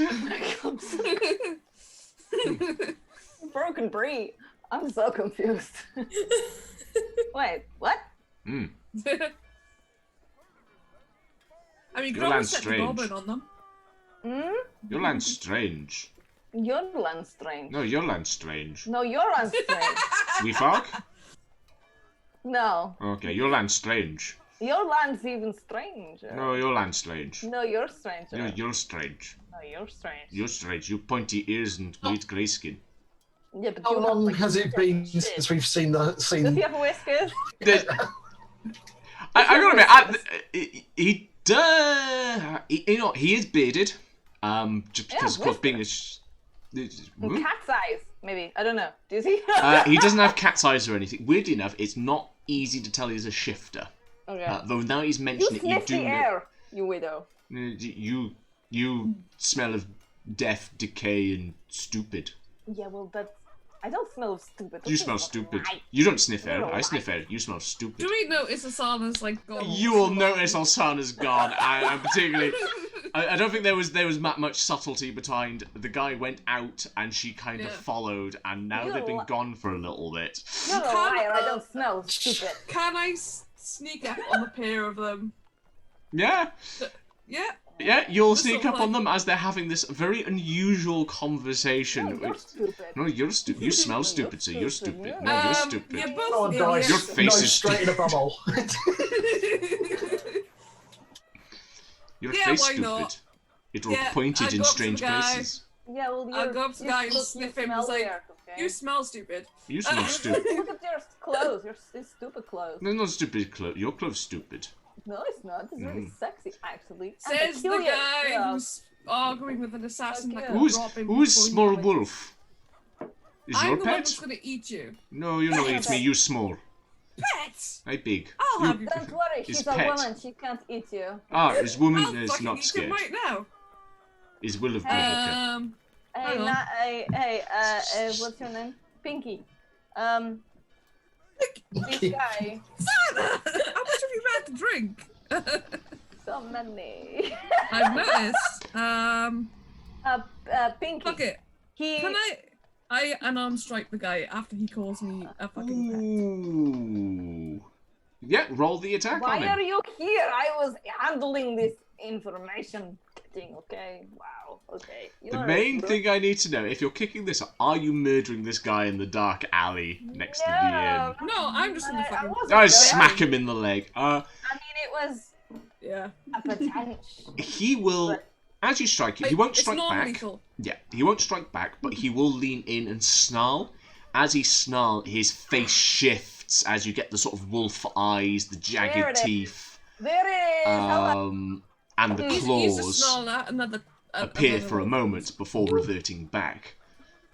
Broken Brie. I'm so confused. Wait, what? I mean, you Your can always land's set the strange. goblin on them. Your land's strange. Your land's strange. No, your land's strange. No, your land's strange. We fuck? No, Okay, your land's strange. your land's even stranger. No, your land's strange. No, you're stranger. You're strange. No, you're strange. You're strange. You pointy ears and great grey skin. Yeah, but How you long have, has it been shit. since we've seen the Does scene? he have whiskers? I gotta admit, he does. He is bearded. Just because, of course, being a. Cat's eyes, maybe. I don't know. Does he? He doesn't have cat's eyes or anything. Weirdly enough, it's not easy to tell he's a shifter. Okay. Though now he's You mentioned it, you sniff do the know. air, you widow. You smell of death, decay, and stupid. Yeah, well, that's. I don't smell stupid. You That's smell not stupid. right. You don't sniff air. You're I sniff right. air. You smell stupid. Do we notice Asana's like gone? You will notice Alsana's gone. I'm particularly. I don't think there was much subtlety behind. The guy went out and she kind of followed, and now they've been gone for a little bit. You're a liar. I don't smell stupid. Can I sneak up on the pair of them? Yeah. Yeah. Yeah, you'll sneak up on them as they're having this very unusual conversation. No, you're stupid. No, you're stupid. You smell stupid, so you're stupid. No, you're stupid. You're Oh, both nice. Your idiots. face Nose is straight in a bumhole. Your Yeah, face why stupid. not? It will Yeah, pointed I'd in go up to strange the guy. places. Yeah, well, I'll go up to the guy and sniff him and say, okay? you smell stupid. You smell stupid. Look at your clothes. Your stupid clothes. No, not stupid clothes. Your clothes stupid. No, it's not. It's really sexy, actually. Says the peculiar. guy Yeah. who's arguing with an assassin that Okay. can drop him Who's before he small dies. wolf? Is I'm your the one pet? that's gonna eat you. No, you don't eat me. You small. Pet! I big. I'll have you. Don't worry, His she's pet. a woman. She can't eat you. Ah, his woman I'll is fucking not eat him scared. right now. Is Will of Brivica. Hey, Hang on. hey, what's your name? Pinky. This guy. Sana! How much have you had to drink? So many. I've noticed. Pinky. Fuck it. He. Can I unarm strike the guy after he calls me a fucking Ooh. Yeah, roll the attack on Why him. are you here? I was handling this information thing. Okay. Wow. Okay. The main thing I need to know, if you're kicking this, are you murdering this guy in the dark alley next to the inn? pet. No, I'm just gonna fucking. wasn't I there. smack him in the leg. I mean, it was Yeah. a potential. He will, as you strike him, he won't It's strike back. non-lethal. Yeah, he won't strike back, but he will lean in and snarl. As he snarls, his face shifts as you get the sort of wolf eyes, the There it jagged is. teeth, There it is. and the He's a claws snarl at another. appear another for a one. moment before reverting back.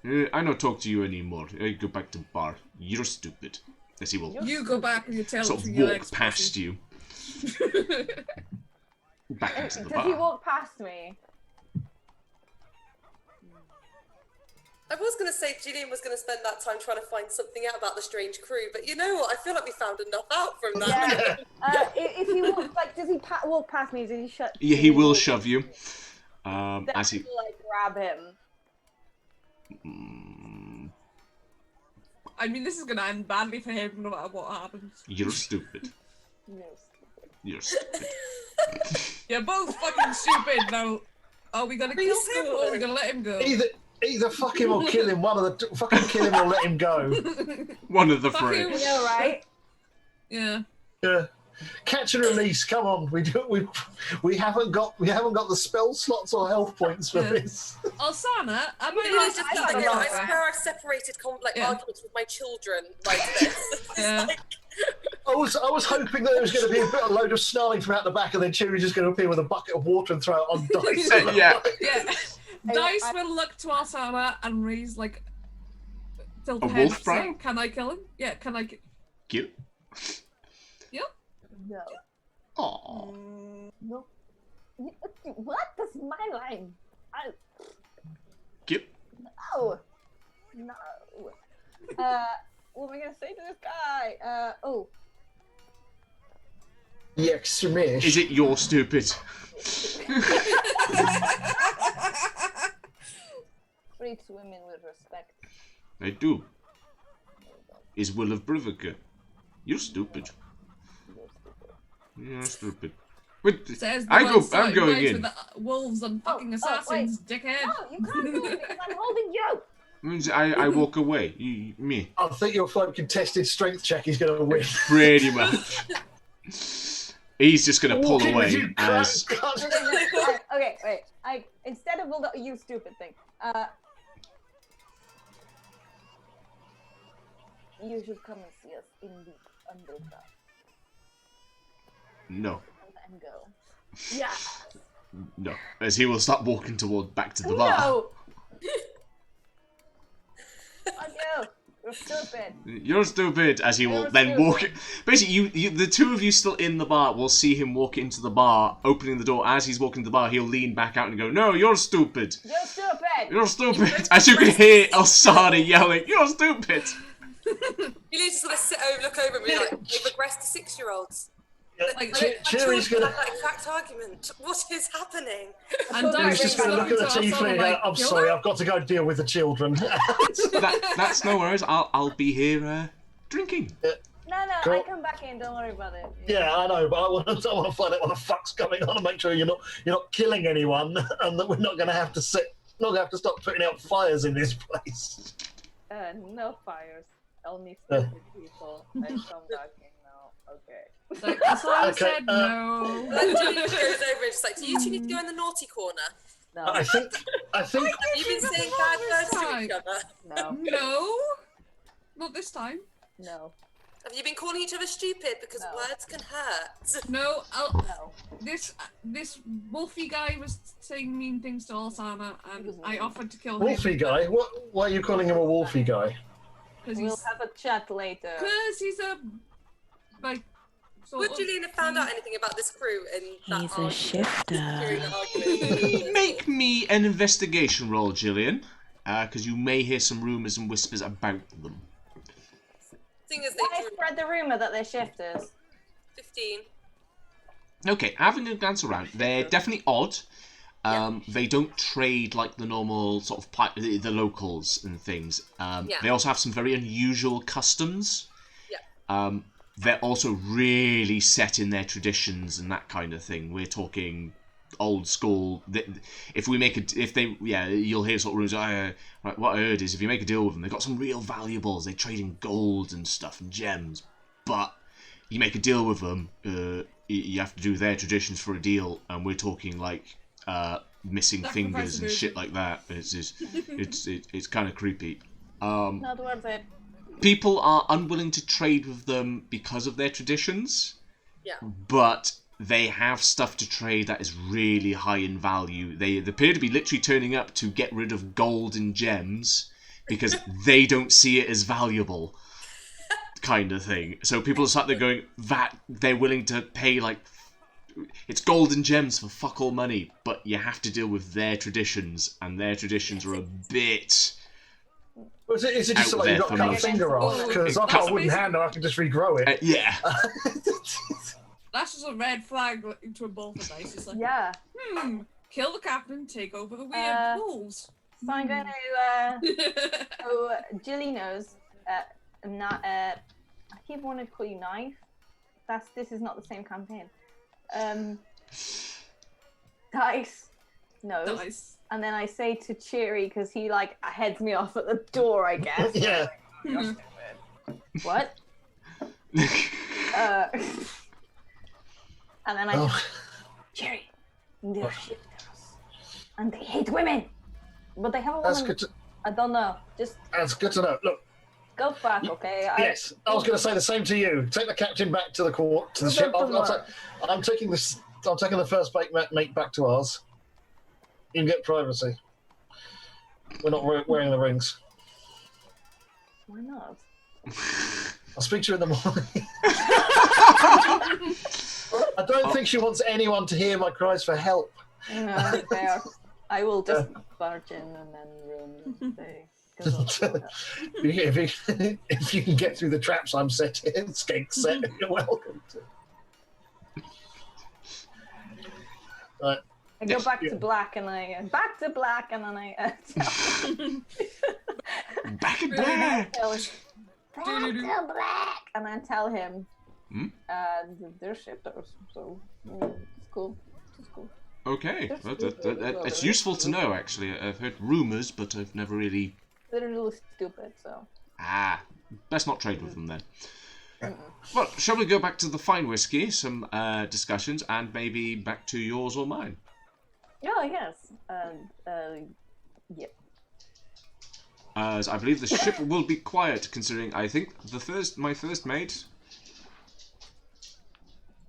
I don't talk to you anymore. I go back to bar. You're stupid. As he will You go back and you tell sort it of to your walk ex past you. Back into the Does he bar. walk past me? I was going to say Gillian was going to spend that time trying to find something out about the strange crew, but you know what? I feel like we found enough out from that. Yeah. If he walks, like, does he walk past me? Does he shut? Yeah, he will walk- shove you. Then As I he. will, like, grab him. I mean, this is gonna end badly for him no matter what happens. You're stupid. Yes. You're stupid. You're both fucking stupid now. Are we gonna kill him or are we gonna let him go? Either fuck him or kill him. One of the fucking kill him or let him go. One of the Fuck three. you. You know, right? Yeah. Yeah. Catch and release. Come on, we haven't got the spell slots or health points for Yeah. this. Alsana, am You know, I it's just I like, don't you know, know. I swear I've separated Yeah. arguments with my children like this. It's Yeah. like, I was hoping that there was going to be a load of snarling from out the back, and then Chewie just going to appear with a bucket of water and throw it on dice. Yeah. Yeah. I- Dice will look to Alsana and raise like tilt A the head wolf to say, brow? can I kill him? Yeah, can I Cute. Yep. No. Aww. No. What? That's my line. Cute. No. No. What am I gonna say to this guy? Oh. Yes, Smash. Is it you're stupid? Treat women with respect. I do. Is Will of Brivica. You're stupid. You're stupid. Wait, says the I'm one going rides in. with the wolves and fucking wait. assassins, dickhead. No, you can't do it because I'm holding you. Means I walk away. Me. I think your folk contested strength check is going to win. Pretty much. He's just gonna pull Walking with away you, as Okay, wait. Instead of you stupid thing. You should come and see us in the underground no, and go. Yeah. no. As he will start walking back to the bar. No. Fuck you. You're stupid. You're stupid. As he will You're then walk. stupid. Basically, you, the two of you still in the bar will see him walk into the bar, opening the door. As he's walking to the bar, he'll lean back out and go, "No, you're stupid. You're stupid. You're stupid." As you can hear Alsana yelling, "You're stupid." you need to sort of look over and be like, they've regressed to 6-year-olds. Cherry's gonna. That exact argument. What is happening? And Cherry's just gonna look at the tiefling and go, "I'm sorry, I've got to go deal with the children." That's no worries. I'll be here drinking. No, Cool. I come back in. Don't worry about it. Yeah, I know, but I want to find out what the fuck's going on and make sure you're not killing anyone, and that we're not going to have to stop putting out fires in this place. No fires. Only stupid people. I come back in now. Okay. That's why I Okay, said no. Then Julie goes over and she's like, "Do you two need to go in the naughty corner? No. I think. Have you been saying bad words to each other? No. No, not this time. No. Have you been calling each other stupid? Because No. words can hurt." No, No. this wolfy guy was saying mean things to Alsana, and was I mean. offered to kill Wolfy him. guy. Why are you calling him a wolfy guy? Because We'll have a chat later. he's a like. Sort Would of, Julian have found out anything about this crew in that He's a argument? shifter. During the argument? Make me an investigation roll, Gillian, because you may hear some rumours and whispers about them. Thing is, Why they drew spread the rumor that they're shifters? 15. Okay, having a glance around, they're definitely odd. They don't trade like the normal sort of the locals and things. They also have some very unusual customs. Yeah. They're also really set in their traditions and that kind of thing. We're talking old school. You'll hear sort of rumours. Right, what I heard is if you make a deal with them, they've got some real valuables. They trade in gold and stuff and gems. But you make a deal with them, you have to do their traditions for a deal, and we're talking like missing fingers and shit like that. It's kind of creepy. Not worth it. People are unwilling to trade with them because of their traditions. Yeah. But they have stuff to trade that is really high in value. They appear to be literally turning up to get rid of gold and gems because they don't see it as valuable, kind of thing. So people are sat there going, that they're willing to pay like, it's gold and gems for fuck all money, but you have to deal with their traditions, and their traditions are a bit... Is it just Out like there you've got for to cut me. a finger off? Because I've got a wooden hand and I can just regrow it. yeah. That's just a red flag into a ball for dice. It's like, Yeah. kill the captain, take over the weird rules. So I'm going to. Jilly knows. I keep wanting to call you Knife. This is not the same campaign. Dice knows. Nice. And then I say to Cheery, because he like heads me off at the door, I guess. Yeah. What? And then I Cheery, they're shifters. And they hate women. But they have a woman. That's good. I don't know. Just That's good to know. Look. go back, okay? Yes, I was going to say the same to you. Take the captain back to the ship. I'm taking this. I'm taking the first mate back to ours. You can get privacy. We're not wearing the rings. Why not? I'll speak to you in the morning. I don't think she wants anyone to hear my cries for help. No, fair. I will just barge in and then ruin the day. If you can get through the traps I'm set, you're welcome to. Right. I go back to black and I back to black and then I Back in black! back to black and then tell him they're shifters, so it's cool. It's cool. Okay, it's useful to know, actually. I've heard rumours, but I've never really... They're really stupid, so. Best not trade with them then. Well, shall we go back to the fine whiskey, some discussions, and maybe back to yours or mine? Yeah, I guess. Yeah. As I believe the ship will be quiet, considering I think my first mate...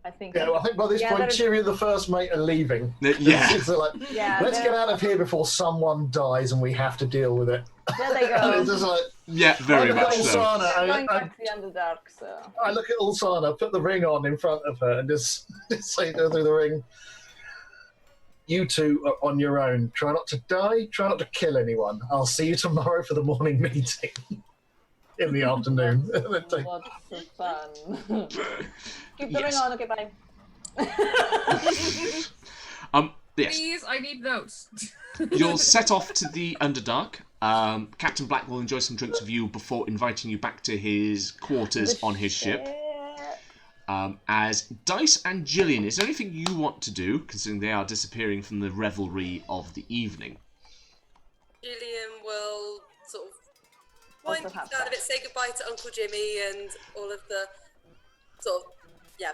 I think. Yeah, well, I think by this point, Cheery and the first mate are leaving. Yeah. It's like, let's get out of here before someone dies and we have to deal with it. There they go. It's just like, Yeah, very much so. I'm going back to the Underdark, so. I look at Ulsana, put the ring on in front of her, and just say through the ring, you two are on your own. Try not to die, try not to kill anyone. I'll see you tomorrow for the morning meeting. in the afternoon. Lots of fun. Keep the ring Yes. on. Okay, bye. Yes. Please, I need notes. You'll set off to the Underdark. Captain Black will enjoy some drinks with you before inviting you back to his quarters on his ship. As Dice and Gillian, is there anything you want to do, considering they are disappearing from the revelry of the evening? Julian will sort of wind Also things have down a that. bit, say goodbye to Uncle Jimmy and all of the sort of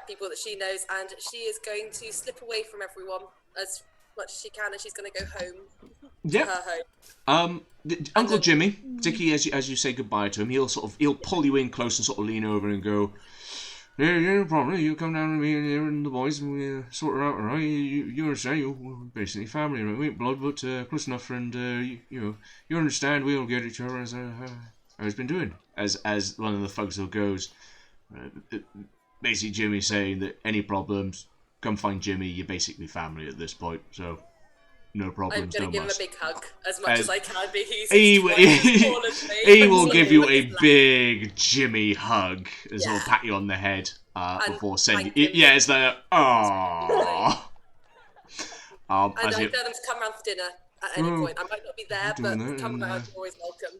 people that she knows, and she is going to slip away from everyone as much as she can, and she's going to go home. Yep. To her home. Uncle Jimmy, particularly as you say goodbye to him, he'll pull you in close and sort of lean over and go, "Yeah, no problem. You come down with me and the boys, and we sort it out, all right? You understand? You're basically family, right? We ain't blood, but close enough, and you understand. We'll get each other as I've been doing." As one of the thugs goes, basically Jimmy saying that any problems, come find Jimmy. You're basically family at this point, so no I'm problems, going no to give him muss. a big hug as much as I can be. He will So give you a he's like, big Jimmy hug as he'll Yeah. pat you on the head before sending. thank him. Yeah, it's the aww. And As I you, tell them to come round for dinner at any point. I might not be there, but doing that, come and, round, you're always welcome.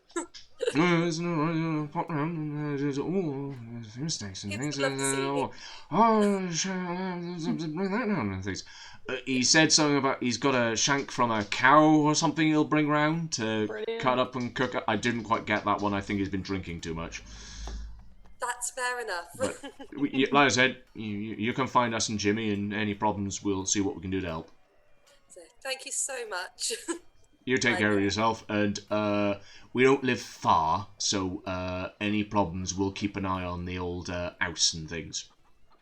no, it's all right, pop round and there's mistakes and Kids things. would love to see me. Bring that down and things. He said something about he's got a shank from a cow or something he'll bring round to cut up and cook it. I didn't quite get that one. I think he's been drinking too much. That's fair enough. But like I said, you can find us and Jimmy, and any problems, we'll see what we can do to help. So, thank you so much. You take care of yourself, and we don't live far, so any problems, we'll keep an eye on the old house and things.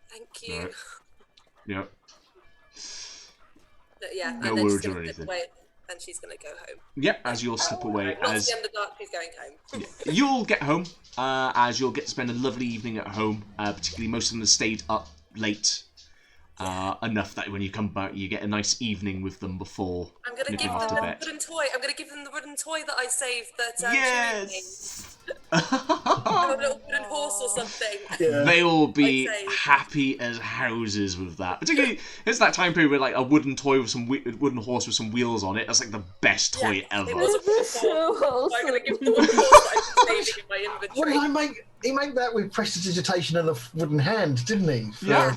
Thank you. Right. Yeah. But yeah, No and then words she's or gonna slip anything. away, and she's going to go home. Yep, as you'll slip away, Not as to the Underdark, she's going home. you'll get home, as you'll get to spend a lovely evening at home. Particularly, most of them have stayed up late. Enough that when you come back, you get a nice evening with them before I'm going to nipping give off them to the bed. wooden toy. I'm going to give them the wooden toy that I saved that Yes! a little wooden horse or something. Yeah. They will be I'd say. happy as houses with that. Particularly, it's that time period where like a wooden toy with some wooden horse with some wheels on it. That's like the best toy ever. It was a wooden So horse. wholesome. I'm going to give them the wooden horse that I've been saving in my What inventory. did I make? He made that with prestidigitation and a wooden hand, didn't he? Yeah.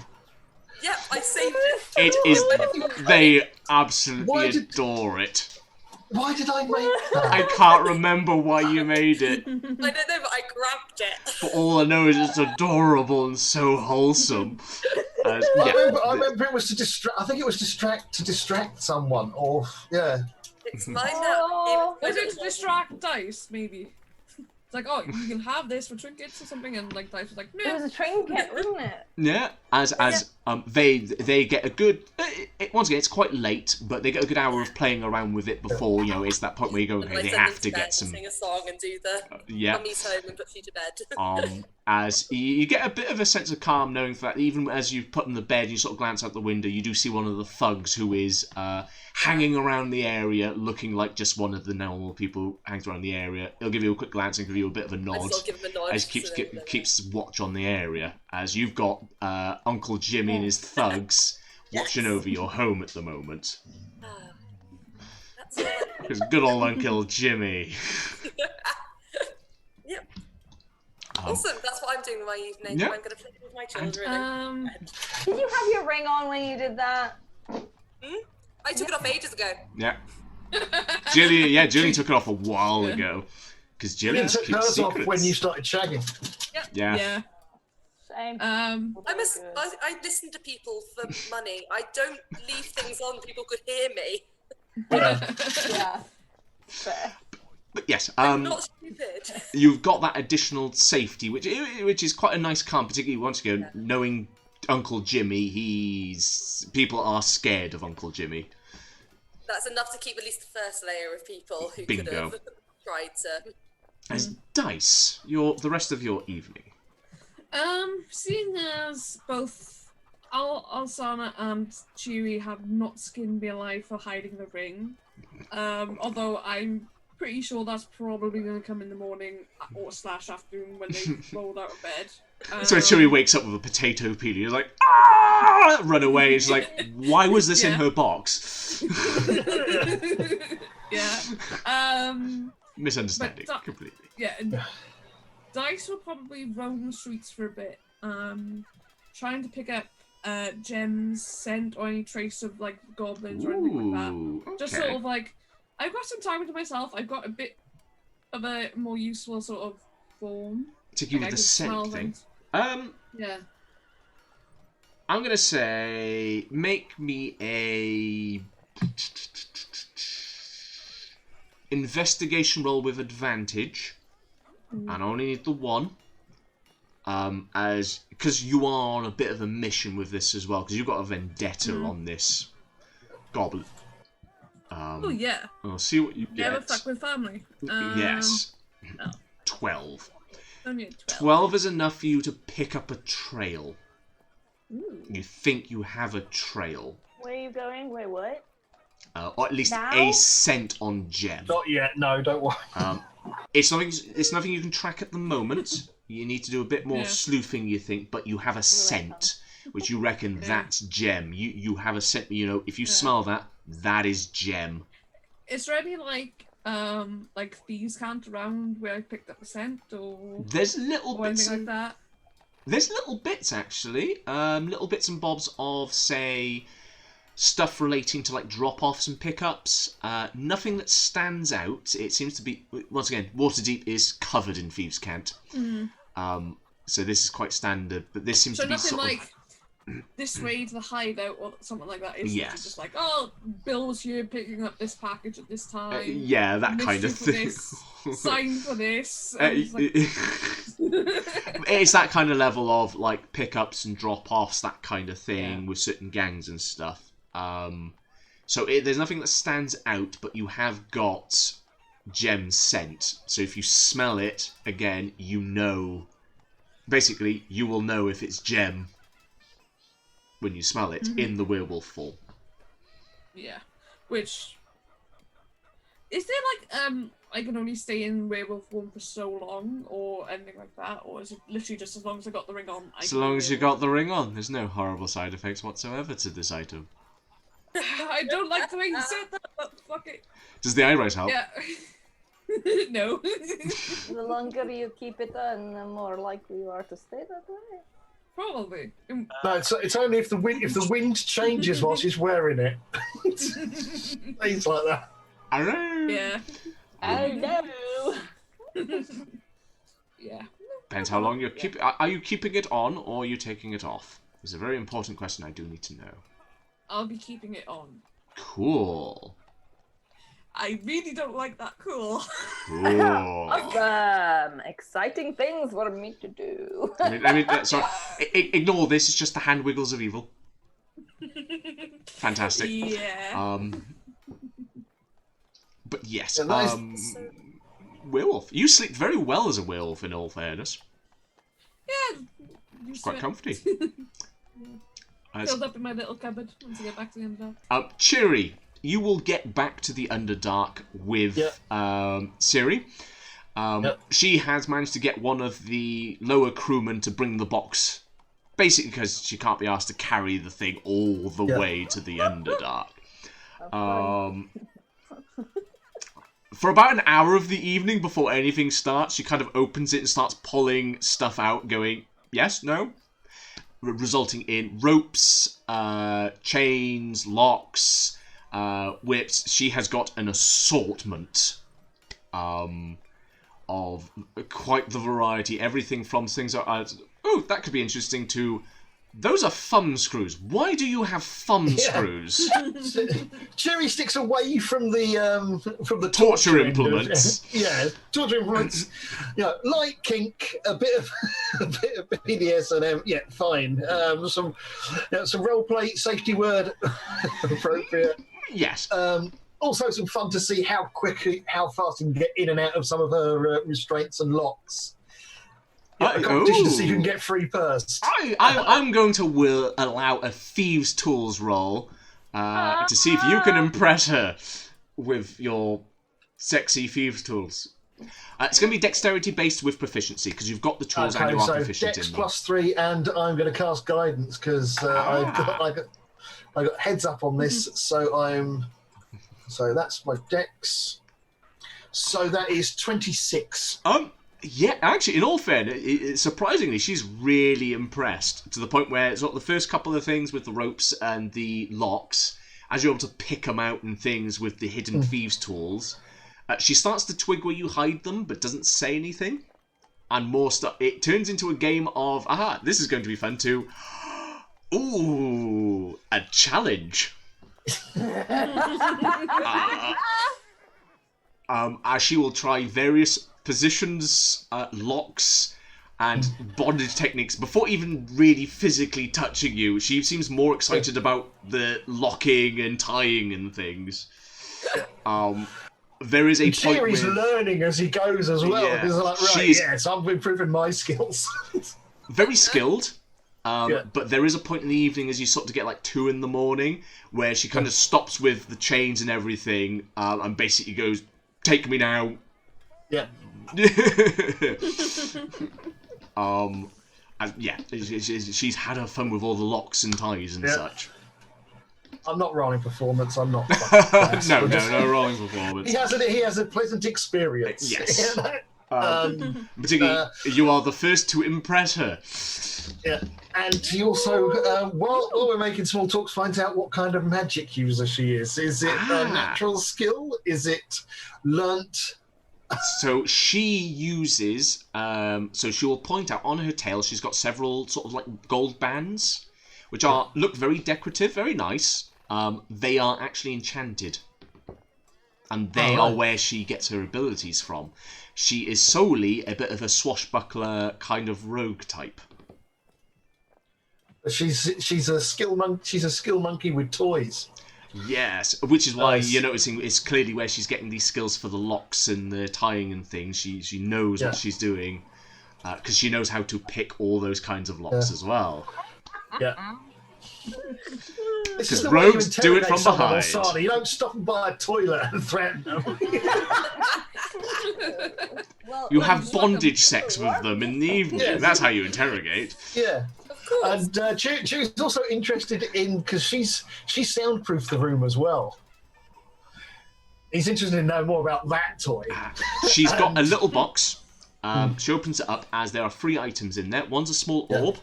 Yep, I saved it. It is. They absolutely Why did- adore it. Why did I make that? I can't remember why you made it, I don't know, but I grabbed it. but all I know is it's adorable and so wholesome. I Yeah. remember it was to distract. I think it was to distract someone, or yeah. It's mine now. Oh. Was it to distract Dice, maybe? It's like, oh, you can have this for trinkets or something, and like Dice was like, It was no. a trinket, wasn't it? Yeah, as they get a good. Once again, it's quite late, but they get a good hour of playing around with it before it's that point where you go, And okay, I they send have them to bed get and some. sing a song and do the Yeah. mummy's home and put you to bed. As you get a bit of a sense of calm knowing that even as you put them to bed, you sort of glance out the window, you do see one of the thugs who is hanging around the area, looking like just one of the normal people hangs around the area. He'll give you a quick glance and give you a bit of a I nod. just give him a nod. As he so that- keeps watch on the area, as you've got Uncle Jimmy and his thugs watching over your home at the moment. That's all I- Because good old Uncle Jimmy. Yep. Awesome. That's what I'm doing with my evening. Yeah. I'm going to play with my children. Did you have your ring on when you did that? I took it off ages ago. Yeah. Jillian took it off a while ago. Because You Jillian took keeps hers off secrets. when you started shagging. Yeah. Yeah. Same. I listen to people for money. I don't leave things on people could hear me. Yeah. Fair. But yes, I'm not stupid. you've got that additional safety, which is quite a nice calm, particularly once again, knowing Uncle Jimmy, people are scared of Uncle Jimmy. That's enough to keep at least the first layer of people who Bingo. could have tried to. As Dice, the rest of your evening. Seeing as both Alsana and Chewie have not skinned me alive for hiding the ring, although I'm pretty sure that's probably going to come in the morning or slash afternoon when they rolled out of bed. So Chewie wakes up with a potato peel. He's like, ah! Run away. She's like, why was this in her box? Yeah. Misunderstanding completely. Yeah. Dice will probably roam the streets for a bit, trying to pick up gems, scent, or any trace of like goblins or anything like that. Okay. Just sort of like, I've got some time to myself. I've got a bit of a more useful sort of form. To give you the scent thing. Yeah. I'm gonna say, make me a investigation roll with advantage, and I only need the one. Because you are on a bit of a mission with this as well, because you've got a vendetta on this goblin. Oh yeah. I'll see what you get. Never fuck with family. Yes. Oh. 12. Only a 12. 12 is enough for you to pick up a trail. Ooh. You think you have a trail. Where are you going? Wait, what? Or at least a scent on gem. Not yet. No, don't worry. It's nothing you can track at the moment. You need to do a bit more sleuthing, you think, but you have a scent, which you reckon that's gem. You have a scent, you know, if you smell that, that is gem. Is there any like thieves' cant around where I picked up the scent, or There's little or bits anything like that? There's little bits, actually. Little bits and bobs of, say, stuff relating to, like, drop-offs and pickups. Nothing that stands out. It seems to be... Once again, Waterdeep is covered in thieves' cant. So this is quite standard, but this seems to be sort like, of... this way to the hideout or something like that. It's Yes. just like, oh, Bill was here picking up this package at this time. Yeah, that kind of thing. Sign for this. It's that kind of level of, like, pickups and drop-offs, that kind of thing, with certain gangs and stuff. So there's nothing that stands out, but you have got gem scent. So if you smell it, again, you know... Basically, you will know if it's gem when you smell it in the werewolf form. Yeah. Which... Is there, like, I can only stay in werewolf form for so long, or anything like that? Or is it literally just as long as I got the ring on? So long as you got the ring on. There's no horrible side effects whatsoever to this item. I don't like the way you said that, but fuck it. Does the eyebrows help? Yeah. No. The longer you keep it on, the more likely you are to stay that way. Probably. No, it's only if the wind changes while she's wearing it. Things like that. I know. Yeah. I know. Yeah. Depends how long you're keeping. Are you keeping it on or are you taking it off? It's a very important question I do need to know. I'll be keeping it on. Cool. I really don't like that cool. Cool. Awesome. Exciting things for me to do. Sorry. Ignore this. It's just the hand wiggles of evil. Fantastic. Yeah. But yes. Werewolf. You sleep very well as a werewolf, in all fairness. Yeah. It's quite comfy. Filled up in my little cupboard once I get back to the Underdark. Cheery, you will get back to the Underdark with Siri. She has managed to get one of the lower crewmen to bring the box, basically because she can't be asked to carry the thing all the way to the Underdark. For about an hour of the evening before anything starts, she kind of opens it and starts pulling stuff out, going, yes, no? Resulting in ropes, chains, locks, whips. She has got an assortment of quite the variety. Everything from things that oh, that could be interesting, to those are thumb screws. Why do you have thumb screws? Cherry sticks away from the torture implements. Yeah, torture implements. Light kink, a bit of BDSM. Yeah, fine. Some roleplay, safety word appropriate. Yes. Also, some fun to see how fast you can get in and out of some of her restraints and locks. A competition to see who can get free first. I'm going to allow a thieves' tools roll to see if you can impress her with your sexy thieves' tools. It's going to be dexterity based with proficiency because you've got the tools and you are proficient Dex in them. +3, and I'm going to cast guidance because I got heads up on this. So that's my dex. So that is 26. Yeah, actually, in all fairness, surprisingly, she's really impressed to the point where sort of the first couple of things with the ropes and the locks, as you're able to pick them out and things with the hidden thieves' tools, she starts to twig where you hide them, but doesn't say anything. And more stuff. It turns into a game of, this is going to be fun too. Ooh, a challenge. As she will try various positions, locks, and bondage techniques before even really physically touching you. She seems more excited about the locking and tying and things. There is a point where he's learning as he goes as well. Yeah, He's like, right, I'm improving my skills. Very skilled. But there is a point in the evening as you sort of get like 2 a.m. where she kind of stops with the chains and everything and basically goes, take me now. Yeah. She's had her fun with all the locks and ties and such. I'm not rolling performance. I'm not. No rolling performance. He has a pleasant experience. Yes. Particularly, you are the first to impress her. Yeah, and he also, while we're making small talks, finds out what kind of magic user she is. Is it a natural skill? Is it learnt? So she uses, so she will point out on her tail, she's got several sort of like gold bands, which look very decorative, very nice. They are actually enchanted. And they are where she gets her abilities from. She is solely a bit of a swashbuckler kind of rogue type. She's a skill monkey with toys. Yes, which is why you're noticing it's clearly where she's getting these skills for the locks and the tying and things. She knows what she's doing because she knows how to pick all those kinds of locks as well. Yeah. Because rogues do it from behind. You don't stop and buy a toilet and threaten them. You have bondage sex with them in the evening. Yes. That's how you interrogate. Yeah. And Chu's also interested in, because she's soundproofed the room as well. He's interested in knowing more about that toy. She's got a little box. She opens it up as there are 3 items in there. One's a small orb,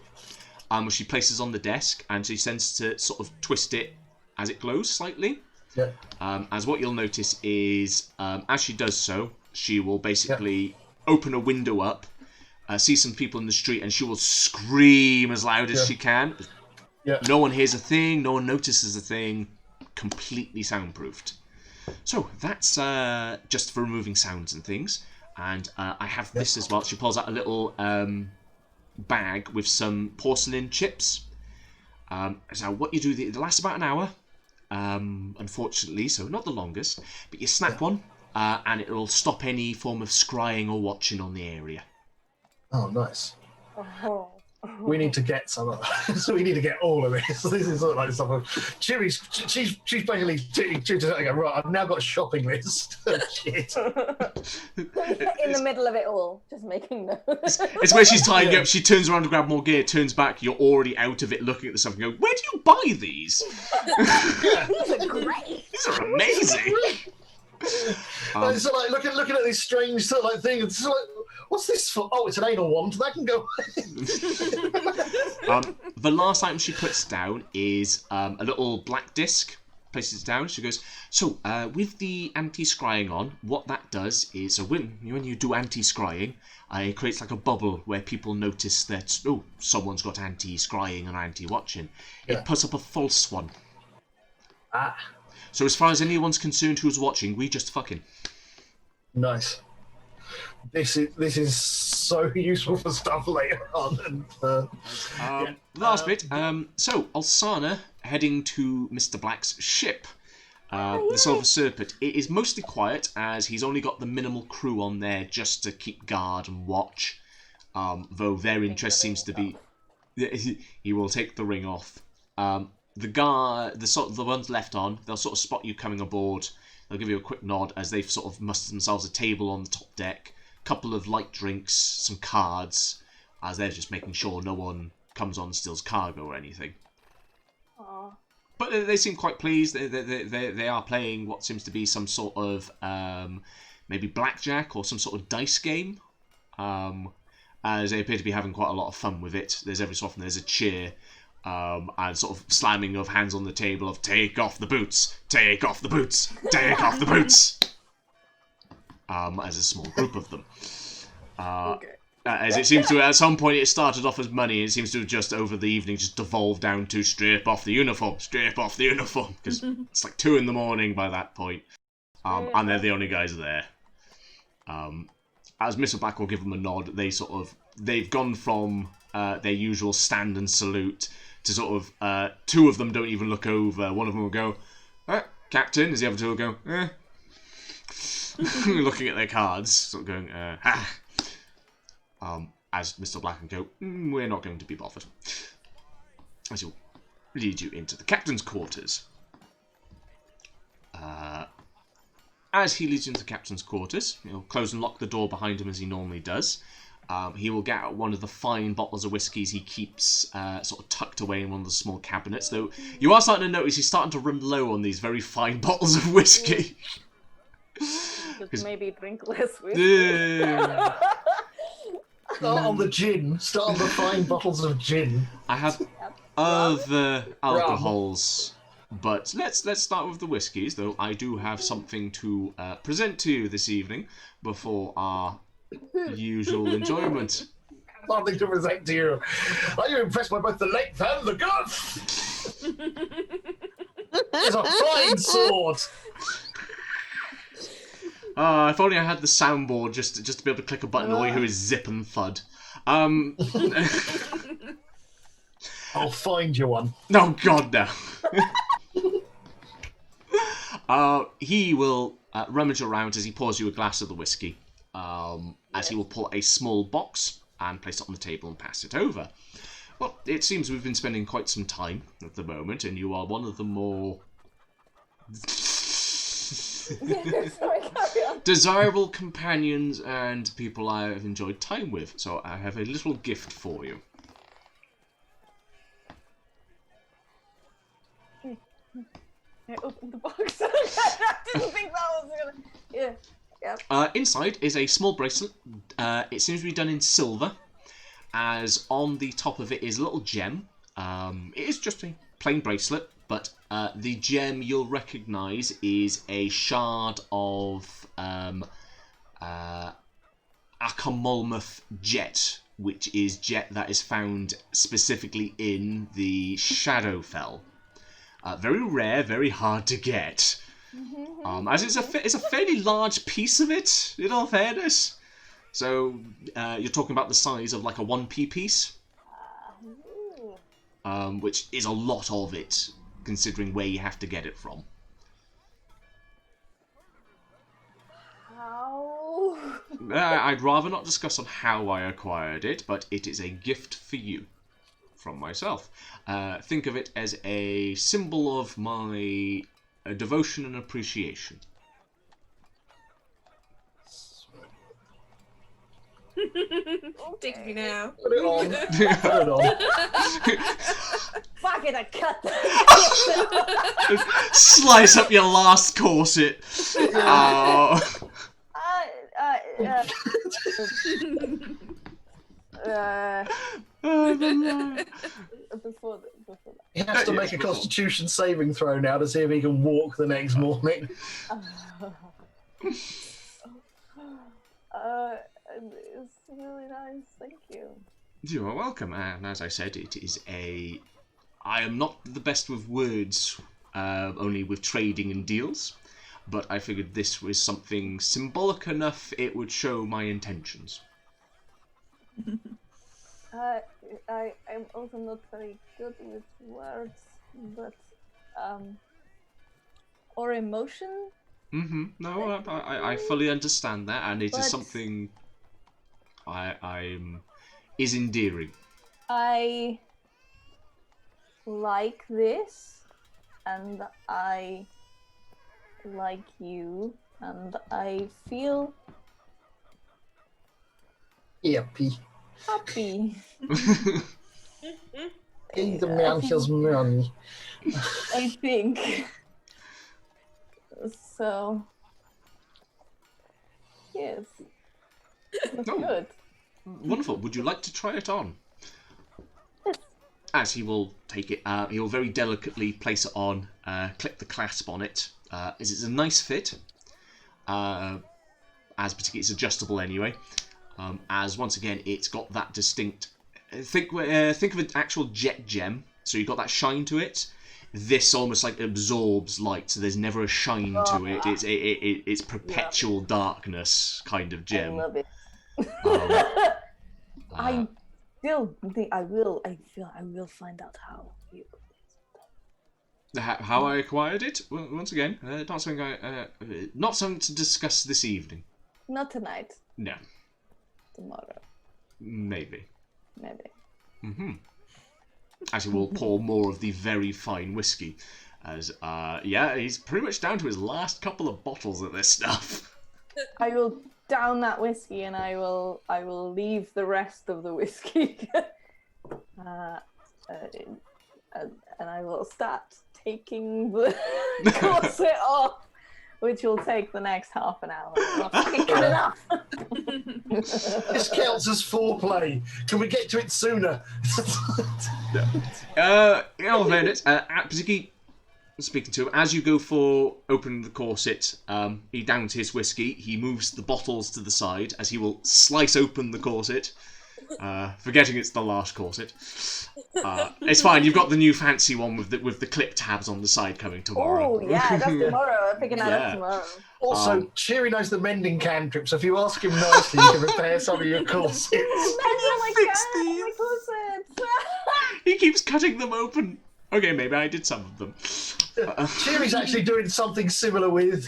which she places on the desk, and she tends to sort of twist it as it glows slightly. Yeah. As what you'll notice is, as she does so, she will basically open a window up, see some people in the street, and she will scream as loud as she can. Yeah. No one hears a thing, no one notices a thing, completely soundproofed. So that's just for removing sounds and things. And I have this as well. She pulls out a little bag with some porcelain chips. So what you do, it lasts about an hour, unfortunately, so not the longest, but you snap one, and it'll stop any form of scrying or watching on the area. Oh, nice. We need to get some of that. So we need to get all of this. This is sort of like stuff. She's basically going, right, I've now got a shopping list. Shit. In the middle of it all, just making notes. It's where she's tying up, she turns around to grab more gear, turns back, you're already out of it looking at the stuff and go, where do you buy these? These are great. These are amazing. It's like looking at these strange sort of like things. It's like, what's this for? Oh, it's an anal wand. That can go. The last item she puts down is a little black disc. Places it down. She goes, so with the anti-scrying on, what that does is, so when you do anti-scrying, it creates like a bubble where people notice that, someone's got anti-scrying and anti-watching. It puts up a false one. So as far as anyone's concerned who's watching, we just fucking. Nice. This is so useful for stuff later on. And, last bit. So Alsana heading to Mr. Black's ship, the Silver Serpent. It is mostly quiet as he's only got the minimal crew on there just to keep guard and watch. Though their interest seems to be, he will take the ring off. The ones left on, they'll sort of spot you coming aboard. they'll give you a quick nod as they've sort of mustered themselves a table on the top deck, a couple of light drinks, some cards, as they're just making sure no one comes on and steals cargo or anything. Aw. But they seem quite pleased. They are playing what seems to be some sort of maybe blackjack or some sort of dice game. As they appear to be having quite a lot of fun with it. There's every so often there's a cheer and sort of slamming of hands on the table of take off the boots, take off the boots, take off the boots. As a small group of them. Okay. As it seems to, at some point, it started off as money. It seems to have just, over the evening, just devolved down to strip off the uniform, because it's like 2 a.m. by that point. And they're the only guys there. As Mr. Black will give them a nod, they've gone from their usual stand and salute to sort of, 2 of them don't even look over. One of them will go, Captain, as the other 2 will go, looking at their cards, sort of going, ha. As Mr. Black and go, we're not going to be bothered. As he'll lead you into the captain's quarters. As he leads you into the captain's quarters, he'll close and lock the door behind him as he normally does. He will get out one of the fine bottles of whiskies he keeps sort of tucked away in one of the small cabinets. Though you are starting to notice he's starting to run low on these very fine bottles of whiskey. Just maybe drink less whiskey. Start on the gin. Start on the fine bottles of gin. I have other alcohols, but let's start with the whiskies. Though I do have something to present to you this evening before our usual enjoyment. Something to present to you. Are you impressed by both the length and the girth? It's a fine sword. If only I had the soundboard just to be able to click a button and all you hear is zip and thud. I'll find you one. Oh God, no. He will rummage around as he pours you a glass of the whiskey. As he will pull a small box and place it on the table and pass it over. Well, it seems we've been spending quite some time at the moment, and you are one of the more Sorry, carry on. desirable companions and people I have enjoyed time with. So I have a little gift for you. I opened the box. I didn't think that was gonna. Yeah. Yep. Inside is a small bracelet. It seems to be done in silver, as on the top of it is a little gem. It is just a plain bracelet, but the gem you'll recognise is a shard of Akamolmuth jet, which is jet that is found specifically in the Shadowfell. Very rare, very hard to get. As it's a fairly large piece of it, in all fairness. So, you're talking about the size of like a 1p piece. Which is a lot of it, considering where you have to get it from. How? I'd rather not discuss on how I acquired it, but it is a gift for you. From myself. Think of it as a symbol of my devotion and appreciation. Dig me now. Put it on. Put it on. Fuck it, I cut that. Slice up your last corset. Before that. He has to make a constitution saving throw now to see if he can walk the next morning. It's really nice, thank you. You are welcome, and as I said, it is a... I am not the best with words, only with trading and deals, but I figured this was something symbolic enough it would show my intentions. I'm also not very good with words, but or emotion. No, I fully understand that, and it is something I'm is endearing. I like this, and I like you, and I feel Happy. happy. Give the man his money. I think. So, yes. That's Oh. good. Wonderful. Would you like to try it on? Yes. As he will take it, he'll very delicately place it on, click the clasp on it, as it's a nice fit, as particularly it's adjustable anyway, as once again it's got that distinct, think of an actual jet gem, so you've got that shine to it. This almost like absorbs light, so there's never a shine to it. It's perpetual darkness kind of gem. I love it. I still think I will find out how you. How I acquired it? Well, once again, not something to discuss this evening. Not tonight. No. Tomorrow. Maybe. Maybe. As he will pour more of the very fine whiskey. As, he's pretty much down to his last couple of bottles of this stuff. I will down that whiskey and I will leave the rest of the whiskey. And I will start taking the corset off, which will take the next half an hour. Good enough. This counts as foreplay. Can we get to it sooner? In all fairness, particularly speaking to him, as you go for opening the corset, he downs his whiskey, he moves the bottles to the side as he will slice open the corset, forgetting it's the last corset. It's fine, you've got the new fancy one with the clip tabs on the side coming tomorrow. Oh, yeah, that's tomorrow. I'm picking that up tomorrow. Also, Cheery knows the mending cantrip, so if you ask him nicely, you can repair some of your corsets. My corsets. He keeps cutting them open. Okay, maybe I did some of them. Cheery's actually doing something similar with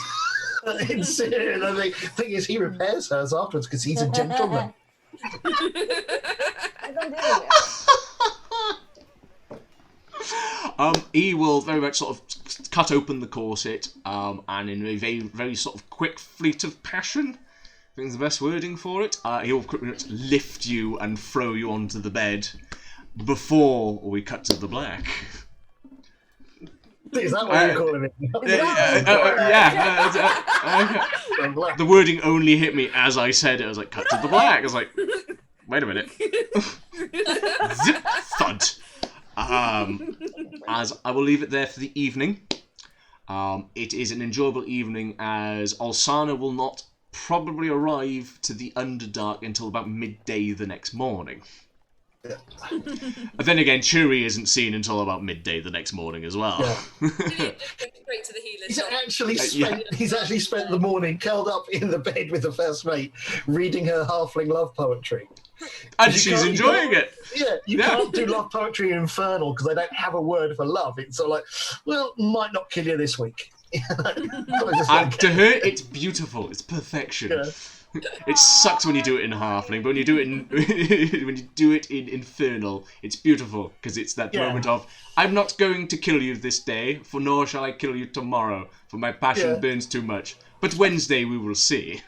in Syria. The thing is, he repairs hers afterwards because he's a gentleman. I don't do it. He will very much sort of cut open the corset, and in a very, very sort of quick fleet of passion, I think is the best wording for it, he will quickly lift you and throw you onto the bed before we cut to the black. Is that what you're calling it? The wording only hit me as I said it. I was like, cut to the black. I was like, wait a minute. Zip, thud. As I will leave it there for the evening. It is an enjoyable evening as Alsana will not probably arrive to the Underdark until about midday the next morning. Yeah. But then again, Churi isn't seen until about midday the next morning as well. Yeah. Straight to the healer He's shop. actually spent the morning curled up in the bed with the first mate, reading her halfling love poetry. And she's enjoying it. Yeah, you can't do love poetry in Infernal because they don't have a word for love. It's sort of like, well, might not kill you this week. And to her, it's beautiful. It's perfection. Yeah. It sucks when you do it in halfling, but when you do it in Infernal, it's beautiful because it's that moment of I'm not going to kill you this day, for nor shall I kill you tomorrow, for my passion burns too much. But Wednesday we will see,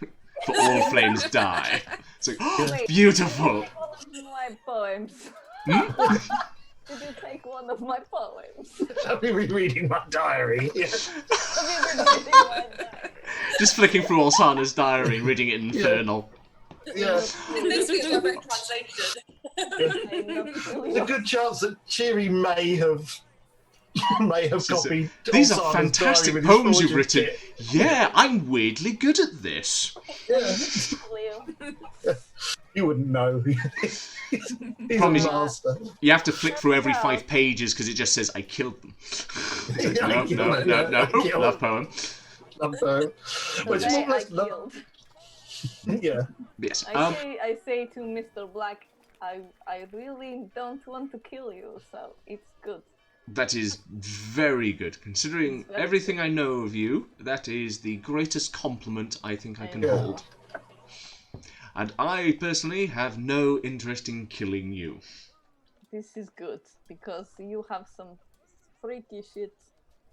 for all flames die. It's like beautiful. My poems. Did you take one of my poems? I'll be rereading my diary. Yeah. Just flicking through Alsana's diary, reading it in Infernal. Yeah. This week's direct translation. There's a good chance that Cheery may have copied. These are Alsana's fantastic diary with his poems you've forged written. kit. Yeah, I'm weirdly good at this. Yeah. You wouldn't know. He's a master. You have to flick through every 5 pages because it just says, I killed them. No. Love poem. Love poem. But it's more or less killed. Yeah. Yes. I say to Mr. Black, I really don't want to kill you, so it's good. That is very good. Considering everything I know of you, that is the greatest compliment I think I can hold. And I, personally, have no interest in killing you. This is good, because you have some freaky shit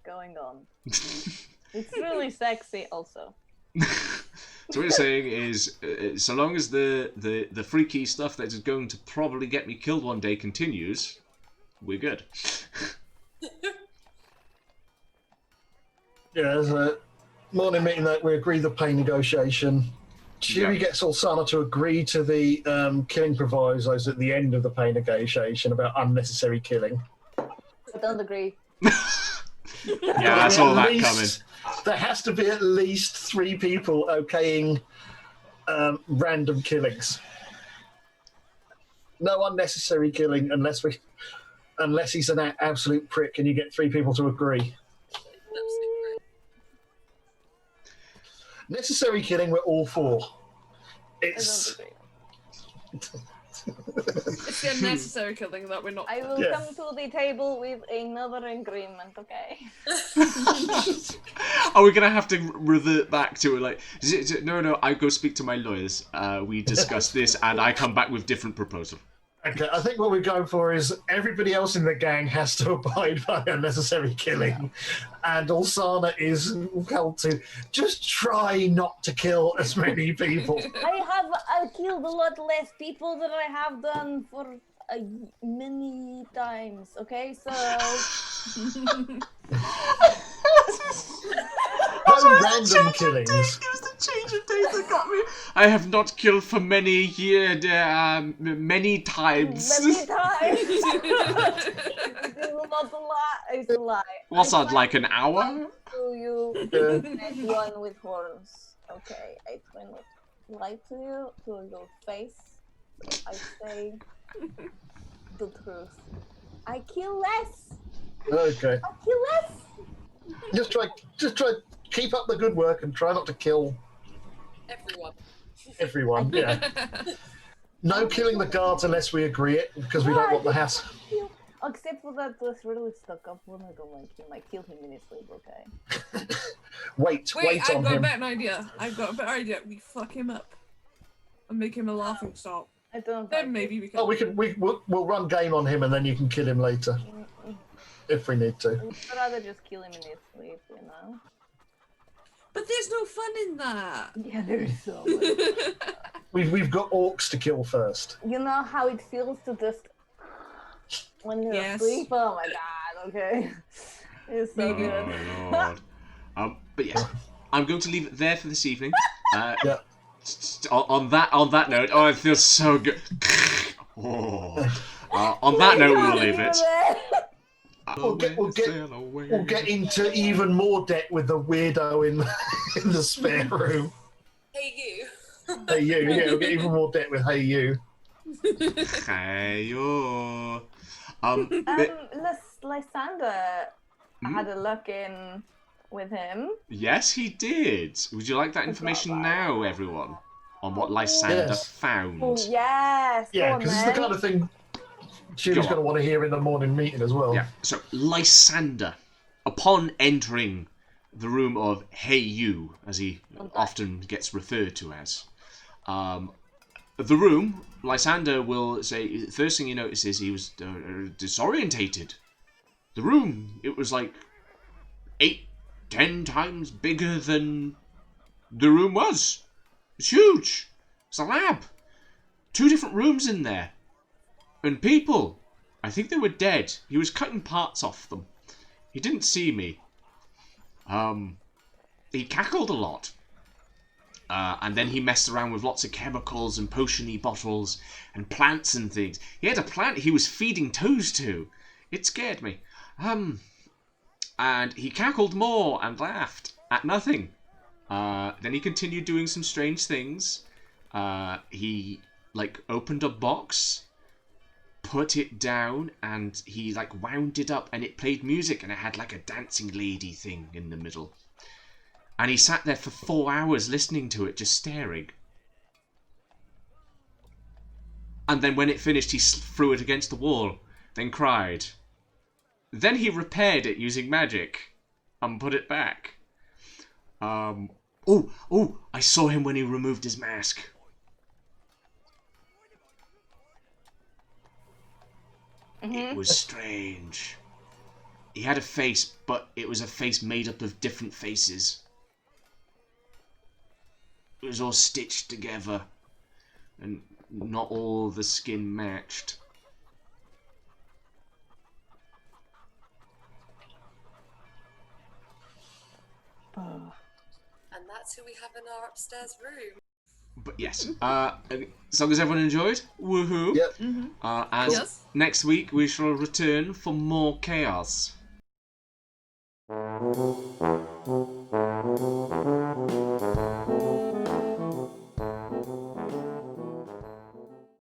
going on. It's really sexy, also. So what you're saying is, so long as the freaky stuff that is going to probably get me killed one day continues, we're good. Yeah, there's a morning meeting that we agree the pay negotiation. Chewie gets Ulsana to agree to the killing provisos at the end of the pay negotiation about unnecessary killing. I don't agree. Yeah, I saw that coming. There has to be at least 3 people okaying random killings. No unnecessary killing unless he's an absolute prick and you get 3 people to agree. Necessary killing, we're all for. It's It's the unnecessary killing that we're not. I will come to the table with another agreement, okay? Are we gonna have to revert back to it? Like, no, I go speak to my lawyers. We discuss this, and I come back with different proposal. Okay, I think what we're going for is everybody else in the gang has to abide by unnecessary killing, and Ulsana is held to just try not to kill as many people. I killed a lot less people than I have done for many times, okay? So... No random killings. It was the change of days that got me. I have not killed for many years, many times. Many times. It's not a lie. It's a lie. What's that, like an hour? To you, next one with horns. Okay, I will lie to you to your face. I say the truth. I kill less. Okay. I kill less. Just try. Keep up the good work and try not to kill everyone. Yeah. No killing the guards unless we agree it, because we don't want the hassle. Except for that was really stuck up one. I don't like him. I kill him in his sleep. Okay. Wait I've on got him. a better idea. We fuck him up and make him a laughing stock. I don't. Then maybe we can. Oh, we'll run game on him and then you can kill him later if we need to. I'd rather just kill him in his sleep, you know. But there's no fun in that. Yeah, there is so much. We've got orcs to kill first. You know how it feels to just when you're asleep? Oh my god, okay. It's so good. Oh, Lord. But yes, I'm going to leave it there for this evening. Yeah. On that note, oh, it feels so good. On that note, we'll leave it. We'll get into even more debt with the weirdo in the spare room. Hey you. Hey you, yeah, we'll get even more debt with Hey you. Hey you. Lysander had a look in with him. Yes, he did. Would you like that information now, everyone? On what Lysander found? Oh, yes. Yeah, because it's the kind of thing Chewie's going to want to hear in the morning meeting as well. Yeah. So Lysander, upon entering the room of Hey You, as he often gets referred to as, the room, Lysander will say, first thing he notices, he was disorientated. The room, it was like 8-10 times bigger than the room was. It's huge. It's a lab. 2 different rooms in there. And people, I think they were dead. He was cutting parts off them. He didn't see me. He cackled a lot. And then he messed around with lots of chemicals and potion-y bottles and plants and things. He had a plant he was feeding toes to. It scared me. And he cackled more and laughed at nothing. Then he continued doing some strange things. He, opened a box, put it down, and he, wound it up, and it played music, and it had, a dancing lady thing in the middle. And he sat there for 4 hours listening to it, just staring. And then when it finished, he threw it against the wall, then cried. Then he repaired it using magic and put it back. I saw him when he removed his mask. It was strange. He had a face, but it was a face made up of different faces. It was all stitched together, and not all the skin matched. And that's who we have in our upstairs room. But yes, as long as everyone enjoyed, woohoo! Yep. As Yes. next week we shall return for more chaos.